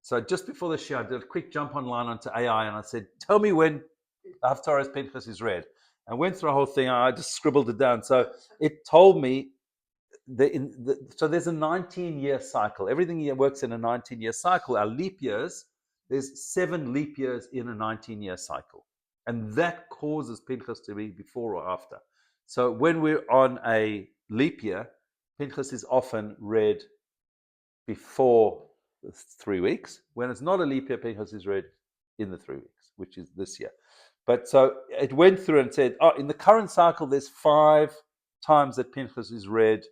So just before the Shia, I did a quick jump online onto AI, and I said, tell me when the Haftorah Pinchas is read. I went through a whole thing. I just scribbled it down. So it told me so there's a 19-year cycle. Everything works in a 19-year cycle. Our leap years, there's 7 leap years in a 19-year cycle. And that causes Pinchas to be before or after. So when we're on a leap year, Pinchas is often read before the 3 weeks. When it's not a leap year, Pinchas is read in the 3 weeks, which is this year. But so it went through and said, in the current cycle, there's 5 times that Pinchas is read.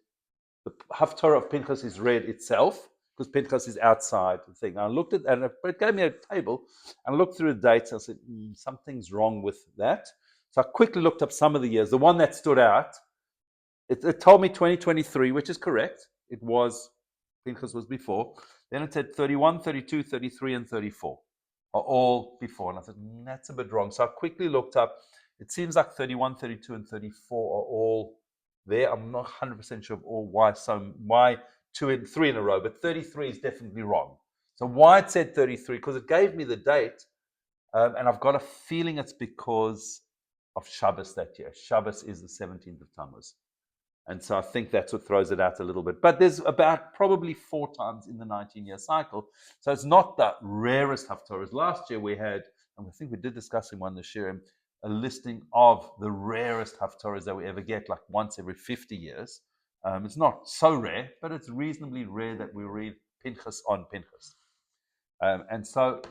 The Haftorah of Pinchas is read itself, because Pinchas is outside the thing. I looked at and it gave me a table, and I looked through the dates, and I said, something's wrong with that. So I quickly looked up some of the years. The one that stood out, it told me 2023, which is correct. It was, Pinchas was before. Then it said 31, 32, 33, and 34 are all before. And I said, that's a bit wrong. So I quickly looked up. It seems like 31, 32, and 34 are all there. I'm not 100% sure of all why 2 and 3 in a row, but 33 is definitely wrong. So why it said 33? Because it gave me the date, and I've got a feeling it's because of Shabbos that year. Shabbos is the 17th of Tammuz. And so I think that's what throws it out a little bit. But there's about probably 4 times in the 19-year cycle. So it's not the rarest Haftorahs. Last year we had, and I think we did discuss in one this year, a listing of the rarest Haftorahs that we ever get, like once every 50 years. It's not so rare, but it's reasonably rare that we read Pinchas on Pinchas. And so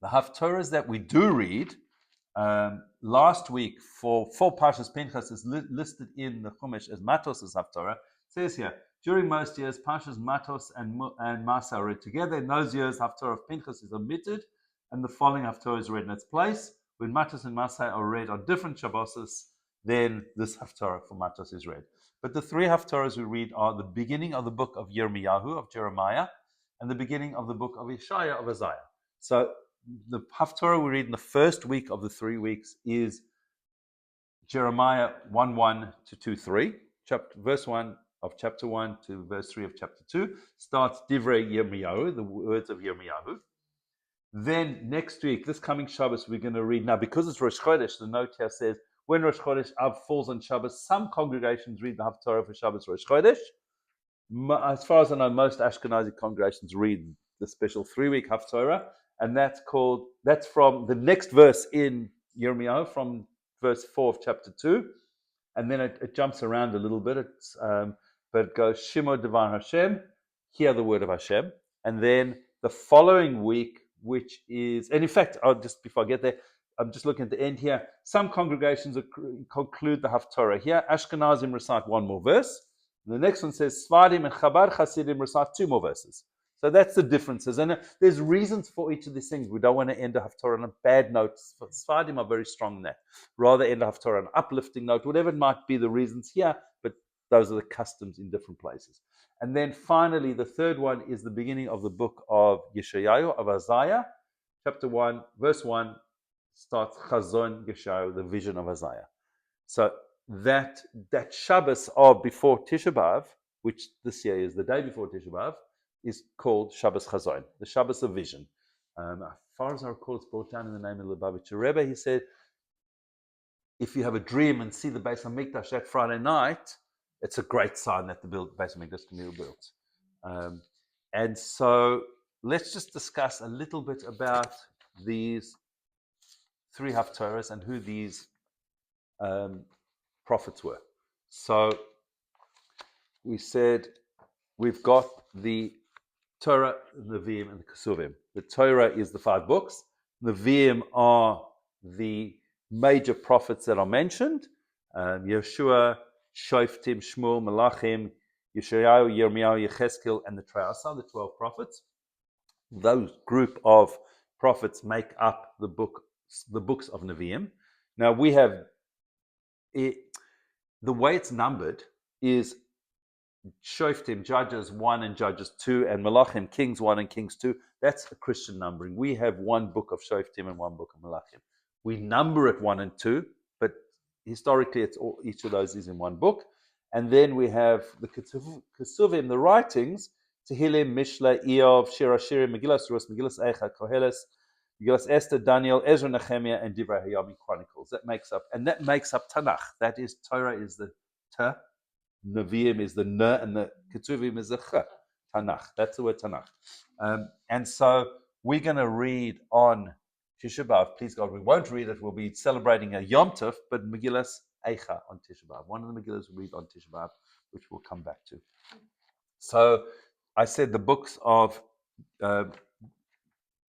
the Haftorahs that we do read, last week for Parshas Pinchas is listed in the Chumash as Mattos' Haftorah. It says here, during most years, Parshas Mattos and Masei are read together. In those years, Haftorah of Pinchas is omitted, and the following Haftorah is read in its place. When Mattos and Masei are read on different Shabbos, then this Haftorah for Mattos is read. But the 3 Haftorahs we read are the beginning of the book of Yirmiyahu, of Jeremiah, and the beginning of the book of Yeshaya, of Isaiah. So the Haftorah we read in the first week of the 3 weeks is Jeremiah 1:1 to 2:3, verse 1 of chapter 1 to verse 3 of chapter 2, starts Divrei Yirmiyahu, the words of Yirmiyahu. Then next week, this coming Shabbos, we're going to read, now because it's Rosh Chodesh, the note here says, when Rosh Chodesh Av falls on Shabbos, some congregations read the Haftorah for Shabbos Rosh Chodesh. As far as I know, most Ashkenazi congregations read the special 3-week Haftorah, and that's from the next verse in Yirmiyahu, from verse 4 of chapter 2, and then it jumps around a little bit. But it goes Shimo Devar Hashem, hear the word of Hashem, and then the following week, which is, and in fact, before I get there, I'm just looking at the end here. Some congregations conclude the Haftorah here. Ashkenazim recite 1 more verse. The next one says Sfadim and Chabad Hasidim recite 2 more verses. So that's the differences. And there's reasons for each of these things. We don't want to end a Haftorah on a bad note. Sfadim are very strong in that. Rather end a Haftorah on an uplifting note, whatever it might be the reasons here, but those are the customs in different places. And then finally, the third one is the beginning of the book of Yeshayahu, of Isaiah. Chapter 1, verse 1 starts Chazon Yeshayahu, the vision of Isaiah. So that Shabbos of before Tisha B'Av, which this year is the day before Tisha B'Av, is called Shabbos Chazon, the Shabbos of vision. As far as I recall, it's brought down in the name of the Lubavitcher Rebbe. He said, if you have a dream and see the Beis HaMikdash that Friday night, it's a great sign that the Beis HaMikdash can be built. And so let's just discuss a little bit about these 3 Haftorahs and who these prophets were. So we said we've got the Torah, Nevi'im, and the Kesuvim. The Torah is the 5 books. Nevi'im are the major prophets that are mentioned. Yeshua, Shoftim, Shmuel, Malachim, Yeshayahu, Yirmiyahu, Yecheskel, and the Traasa, the 12 prophets. Those group of prophets make up the books of Nevi'im. Now we have the way it's numbered is Shoftim, Judges 1 and Judges 2, and Malachim, Kings 1 and Kings 2. That's a Christian numbering. We have 1 book of Shoftim and 1 book of Malachim. We number it 1 and 2, but historically each of those is in 1 book. And then we have the Kesuvim, the writings, Tehillim, Mishle, Eov, Shir HaShirim, Megillas Rus, Megillas Eicha, Koheles, Megillas Esther, Daniel, Ezra, Nehemiah, and Divrei Hayami Chronicles. That makes up Tanakh. That is, Torah is the Ta, Nevi'im is the Ne, and the Ketuvim is the Ch. Tanakh. That's the word Tanakh. And so we're going to read on Tisha B'Av. Please God, we won't read it. We'll be celebrating a Yom Tov, but Megillas Eicha on Tisha B'Av. One of the Megillas we read on Tisha B'Av, which we'll come back to. So I said the books of,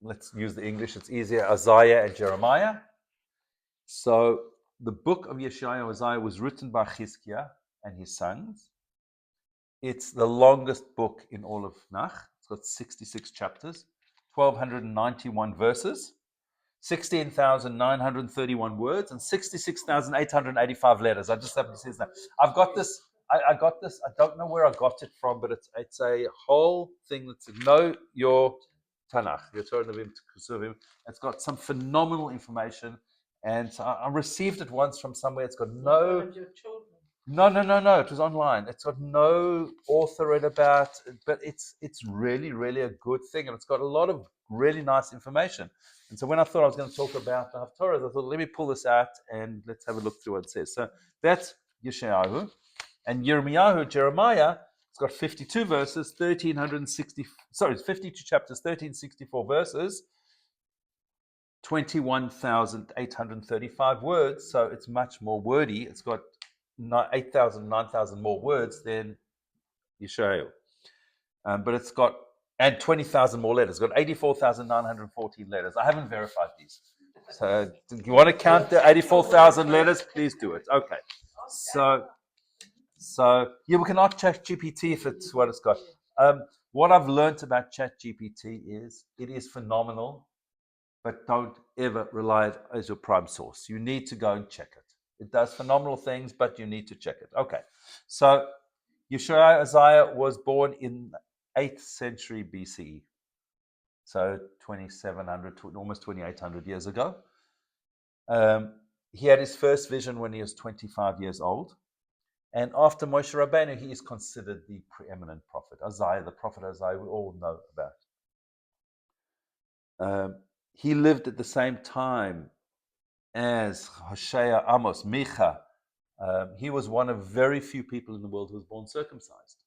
let's use the English, it's easier, Isaiah and Jeremiah. So the book of Yeshayahu, Isaiah, was written by Chizkiah and his sons. It's the longest book in all of Nach. It's got 66 chapters, 1,291 verses, 16,931 words, and 66,885 letters. I just happen to say that. I've got this I got this. I don't know where I got it from, but it's a whole thing that says know your Tanakh, your Torah Nevi'im Kesuvim. It's got some phenomenal information, and so I received it once from somewhere. It's got no. One of your children. No. It was online. It's got no author in about, but it's really, really a good thing, and it's got a lot of really nice information. And so when I thought I was going to talk about the Haftorahs, I thought, let me pull this out and let's have a look through what it says. So that's Yeshayahu. And Jeremiah, it's got 52 verses, 52 chapters, 1364 verses, 21,835 words. So it's much more wordy. It's got 8,000, 9,000 more words than Yeshayahu. But it's got, and 20,000 more letters. It's got 84,914 letters. I haven't verified these. So if you want to count the 84,000 letters, please do it. Okay. So yeah, we cannot check GPT if it's what it's got. What I've learned about ChatGPT is it is phenomenal, but don't ever rely it as your prime source. You need to go and check it. It does phenomenal things, but you need to check it. Okay, so Isaiah was born in 8th century BCE, so 2,700 to almost 2,800 years ago. He had his first vision when he was 25 years old. And after Moshe Rabbeinu, he is considered the preeminent prophet. Isaiah, the prophet Isaiah, we all know about. He lived at the same time as Hosea, Amos, Micha. He was one of very few people in the world who was born circumcised.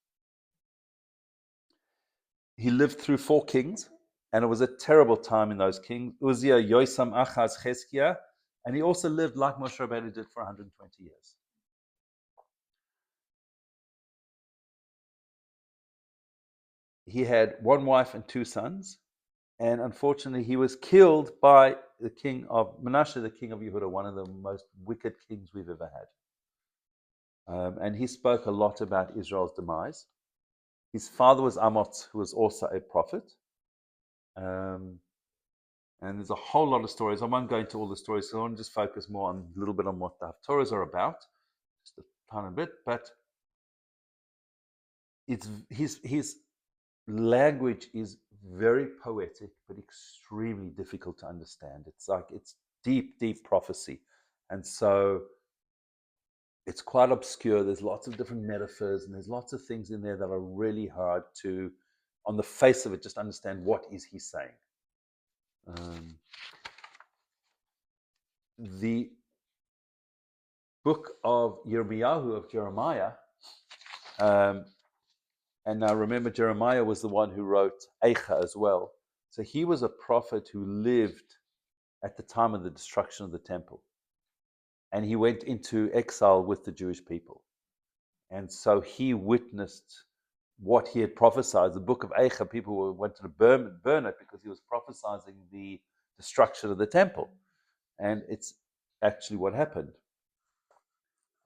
He lived through 4 kings, and it was a terrible time in those kings. Uzziah, Yosam, Achaz, Cheskia, and he also lived like Moshe Rabbeinu did for 120 years. He had 1 wife and 2 sons, and unfortunately he was killed by the king of Manasseh, the king of Yehuda, one of the most wicked kings we've ever had. And he spoke a lot about Israel's demise. His father was Amos, who was also a prophet. And there's a whole lot of stories. I won't go into all the stories, so I want to just focus more on a little bit on what the Haftorahs are about, just a tiny bit. But it's his language is very poetic, but extremely difficult to understand. It's deep, deep prophecy. And so it's quite obscure. There's lots of different metaphors, and there's lots of things in there that are really hard to, on the face of it, just understand what is he saying. The book of Yirmiyahu, of Jeremiah, and now remember, Jeremiah was the one who wrote Eicha as well. So he was a prophet who lived at the time of the destruction of the temple. And he went into exile with the Jewish people. And so he witnessed what he had prophesied. The book of Eicha, people wanted to burn it because he was prophesying the destruction of the temple. And it's actually what happened.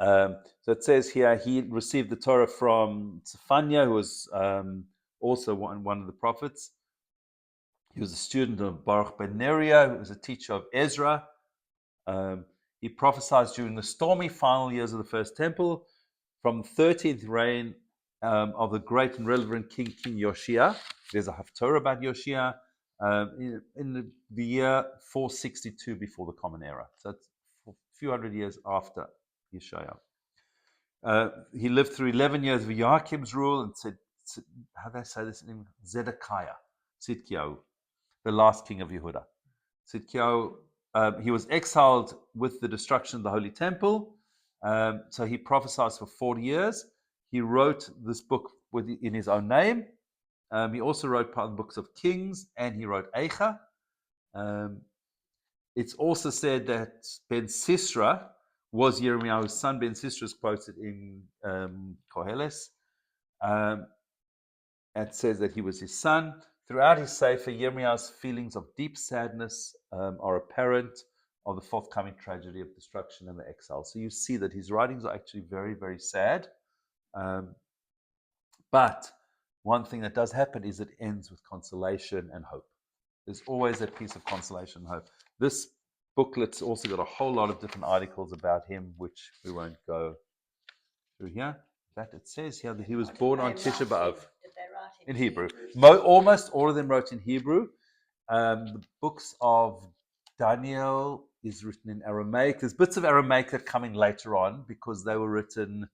So it says here, he received the Torah from Zephaniah, who was also one of the prophets. He was a student of Baruch ben Neriah, who was a teacher of Ezra. He prophesied during the stormy final years of the First Temple, from the 13th reign of the great and relevant King Yoshia. There's a Haftorah about Yoshia in the year 462 before the Common Era. So it's a few hundred years after Yeshaya. He lived through 11 years of Joachim's rule, and said, how do they say this in Zedekiah, Tzidkiyahu, the last king of Yehuda. Tzidkiyahu, he was exiled with the destruction of the Holy Temple, so he prophesied for 40 years. He wrote this book in his own name. He also wrote part of the books of Kings, and he wrote Eicha. It's also said that Ben Sisra was Yirmiyahu's son. Ben Sisra is quoted in Koheles. It says that he was his son. Throughout his Sefer, Yirmiyahu's feelings of deep sadness are apparent of the forthcoming tragedy of destruction and the exile. So you see that his writings are actually very, very sad. But one thing that does happen is it ends with consolation and hope. There's always a piece of consolation and hope. This booklet's also got a whole lot of different articles about him, which we won't go through here. that it says here that he was born on Tisha B'Av. Did they write In Hebrew. Almost all of them wrote in Hebrew. The books of Daniel is written in Aramaic. There's bits of Aramaic that come in later on because they were written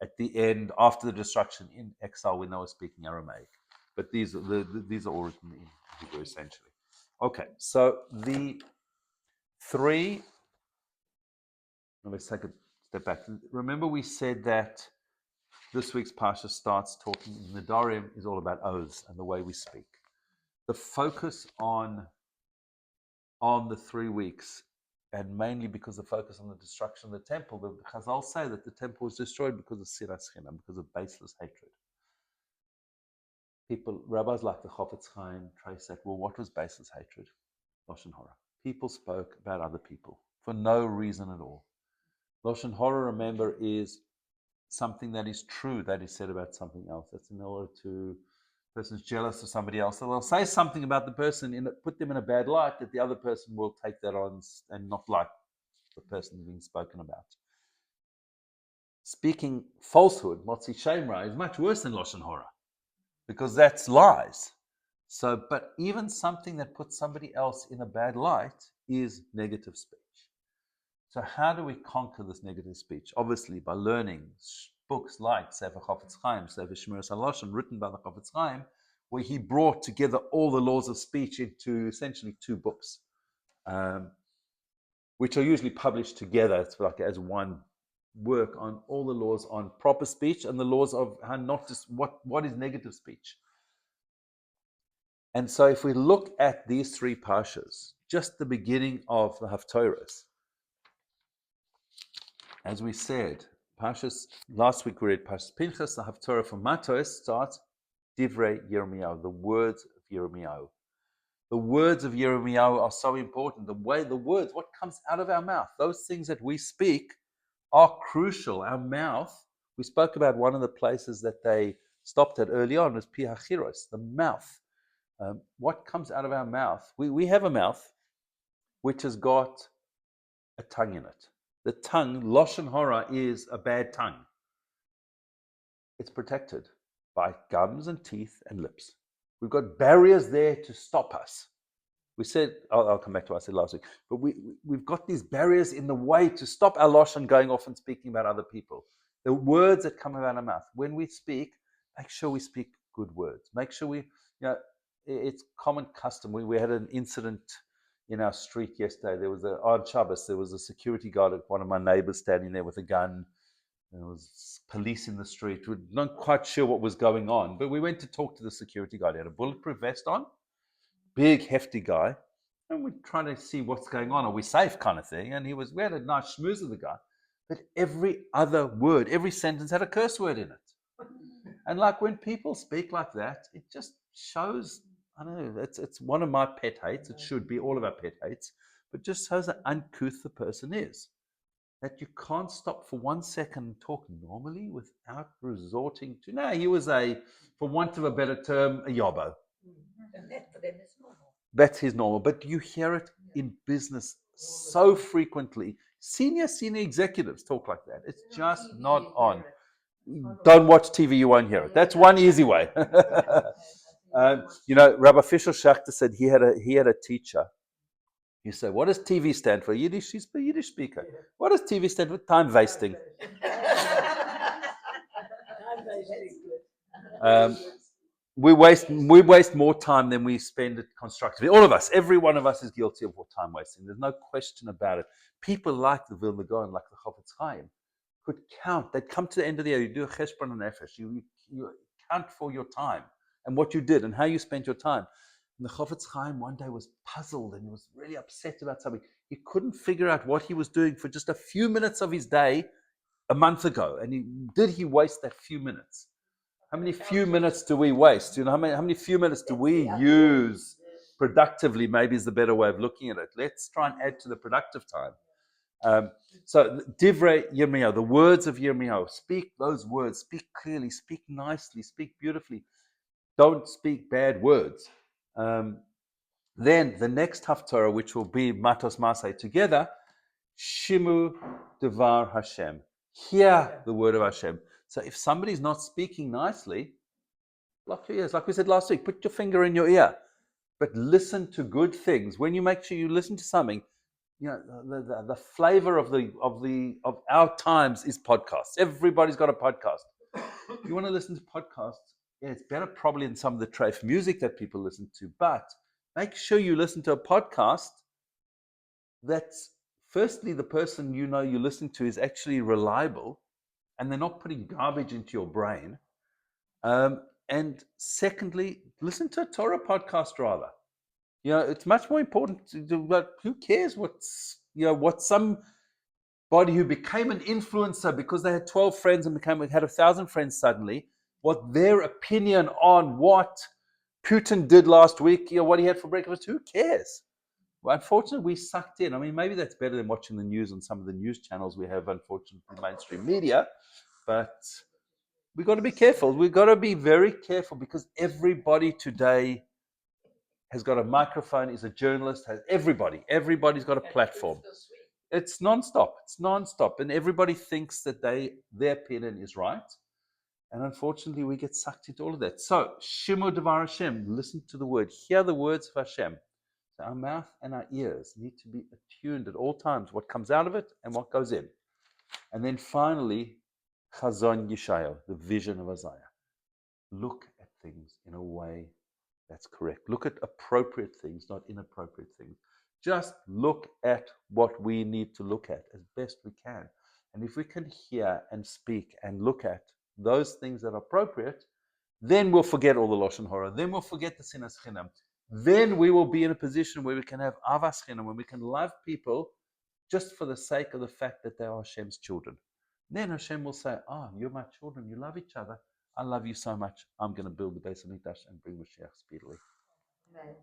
at the end after the destruction in exile when they were speaking Aramaic. But these are all written in Hebrew essentially. Okay, so the three. Let's take a step back. Remember, we said that this week's Parsha starts talking in the Darim is all about oaths and the way we speak. The focus on the 3 weeks, and mainly because the focus on the destruction of the temple, the Chazal say that the temple was destroyed because of siras chinam, because of baseless hatred. Rabbis like the Chofetz Chaim trace that. Well, what was baseless hatred? Lashon hara. People spoke about other people for no reason at all. Lashon hara, remember, is something that is true that is said about something else. That's in order to person's jealous of somebody else, so they'll say something about the person, put them in a bad light, that the other person will take that on and not like the person being spoken about. Speaking falsehood, motzi shemra, is much worse than lashon hara, because that's lies. So, but even something that puts somebody else in a bad light is negative speech. So how do we conquer this negative speech? Obviously, by learning books like Sefer Chofetz Chaim, Sefer Shmiras HaLashon, written by the Chofetz Chaim, where he brought together all the laws of speech into essentially 2 books, which are usually published together. It's like as one work on all the laws on proper speech and the laws of how not just what is negative speech. And so if we look at these 3 parshas, just the beginning of the Haftorahs, as we said, Parshas, last week we read Parshas Pinchas, the Haftorah from Mattos starts Divrei Yirmiyahu, the words of Yirmiyahu. The words of Yirmiyahu are so important. The words, what comes out of our mouth, those things that we speak are crucial. Our mouth, we spoke about one of the places that they stopped at early on was Pi HaChiros, the mouth. What comes out of our mouth? We have a mouth which has got a tongue in it. The tongue, lashon hara, is a bad tongue. It's protected by gums and teeth and lips. We've got barriers there to stop us. We said, I'll come back to what I said last week, but we've got these barriers in the way to stop our lashon going off and speaking about other people. The words that come out of our mouth. When we speak, make sure we speak good words. Make sure it's common custom. We had an incident in our street yesterday. There was on Shabbos, there was a security guard at one of my neighbors standing there with a gun. There was police in the street. We're not quite sure what was going on, but we went to talk to the security guard. He had a bulletproof vest on, big, hefty guy, and we're trying to see what's going on. Are we safe, kind of thing? And we had a nice schmooze with the guy, but every other word, every sentence had a curse word in it. And like when people speak like that, it just shows, I don't know, it's one of my pet hates. It should be all of our pet hates, but just shows how uncouth the person is. That you can't stop for 1 second and talk normally without resorting to, no, he was for want of a better term, a yobbo. And that for them is normal. That's his normal. But you hear it in business so frequently. Senior executives talk like that. It's just not on. Don't watch TV, you won't hear it. That's one easy way. Rabbi Fisher Schachter said he had a teacher. You say, what does TV stand for? Yiddish, he's a Yiddish speaker. What does TV stand for? Time wasting. We waste more time than we spend it constructively. All of us, every one of us is guilty of time wasting. There's no question about it. People like the Vilna Gaon, like the Chofetz Chaim, could count. They'd come to the end of the year. You do a cheshbon and nefesh. You count for your time and what you did and how you spent your time. And the Chofetz Chaim one day was puzzled and he was really upset about something. He couldn't figure out what he was doing for just a few minutes of his day a month ago. And did he waste that few minutes? How many few minutes do we waste? How many few minutes do we use productively? Maybe is the better way of looking at it. Let's try and add to the productive time. So Divrei Yirmiyahu, the words of Yirmiyahu, speak those words, speak clearly, speak nicely, speak beautifully. Don't speak bad words. Then the next Haftarah, which will be Mattos-Masei together, Shimu Devar Hashem. Hear the word of Hashem. So if somebody's not speaking nicely, block your ears. Like we said last week, put your finger in your ear, but listen to good things. When you make sure you listen to something, the flavor of our times is podcasts. Everybody's got a podcast. You want to listen to podcasts? Yeah, it's better probably than some of the treif music that people listen to, but make sure you listen to a podcast that's firstly the person you listen to is actually reliable and they're not putting garbage into your brain. And secondly, listen to a Torah podcast rather. It's much more important to do, but who cares what somebody who became an influencer because they had 12 friends and had 1,000 friends suddenly, what their opinion on what Putin did last week, what he had for breakfast, who cares? Well, unfortunately, we sucked in. I mean, maybe that's better than watching the news on some of the news channels we have, unfortunately, mainstream media. But we've got to be careful. We've got to be very careful because everybody today has got a microphone, is a journalist, everybody's got a platform. It's nonstop. And everybody thinks that their opinion is right. And unfortunately, we get sucked into all of that. So, Shimu Devar Hashem, listen to the word, hear the words of Hashem. So our mouth and our ears need to be attuned at all times, what comes out of it and what goes in. And then finally, Chazon Yeshayahu, the vision of Isaiah. Look at things in a way that's correct. Look at appropriate things, not inappropriate things. Just look at what we need to look at as best we can. And if we can hear and speak and look at those things that are appropriate, then we'll forget all the Lashon Hora. Then we'll forget the Sinas Chinam. Then we will be in a position where we can have Avas Chinam, when we can love people just for the sake of the fact that they are Hashem's children. Then Hashem will say, you're my children. You love each other. I love you so much. I'm going to build the Beis Hamikdash and bring Mashiach speedily. Amen.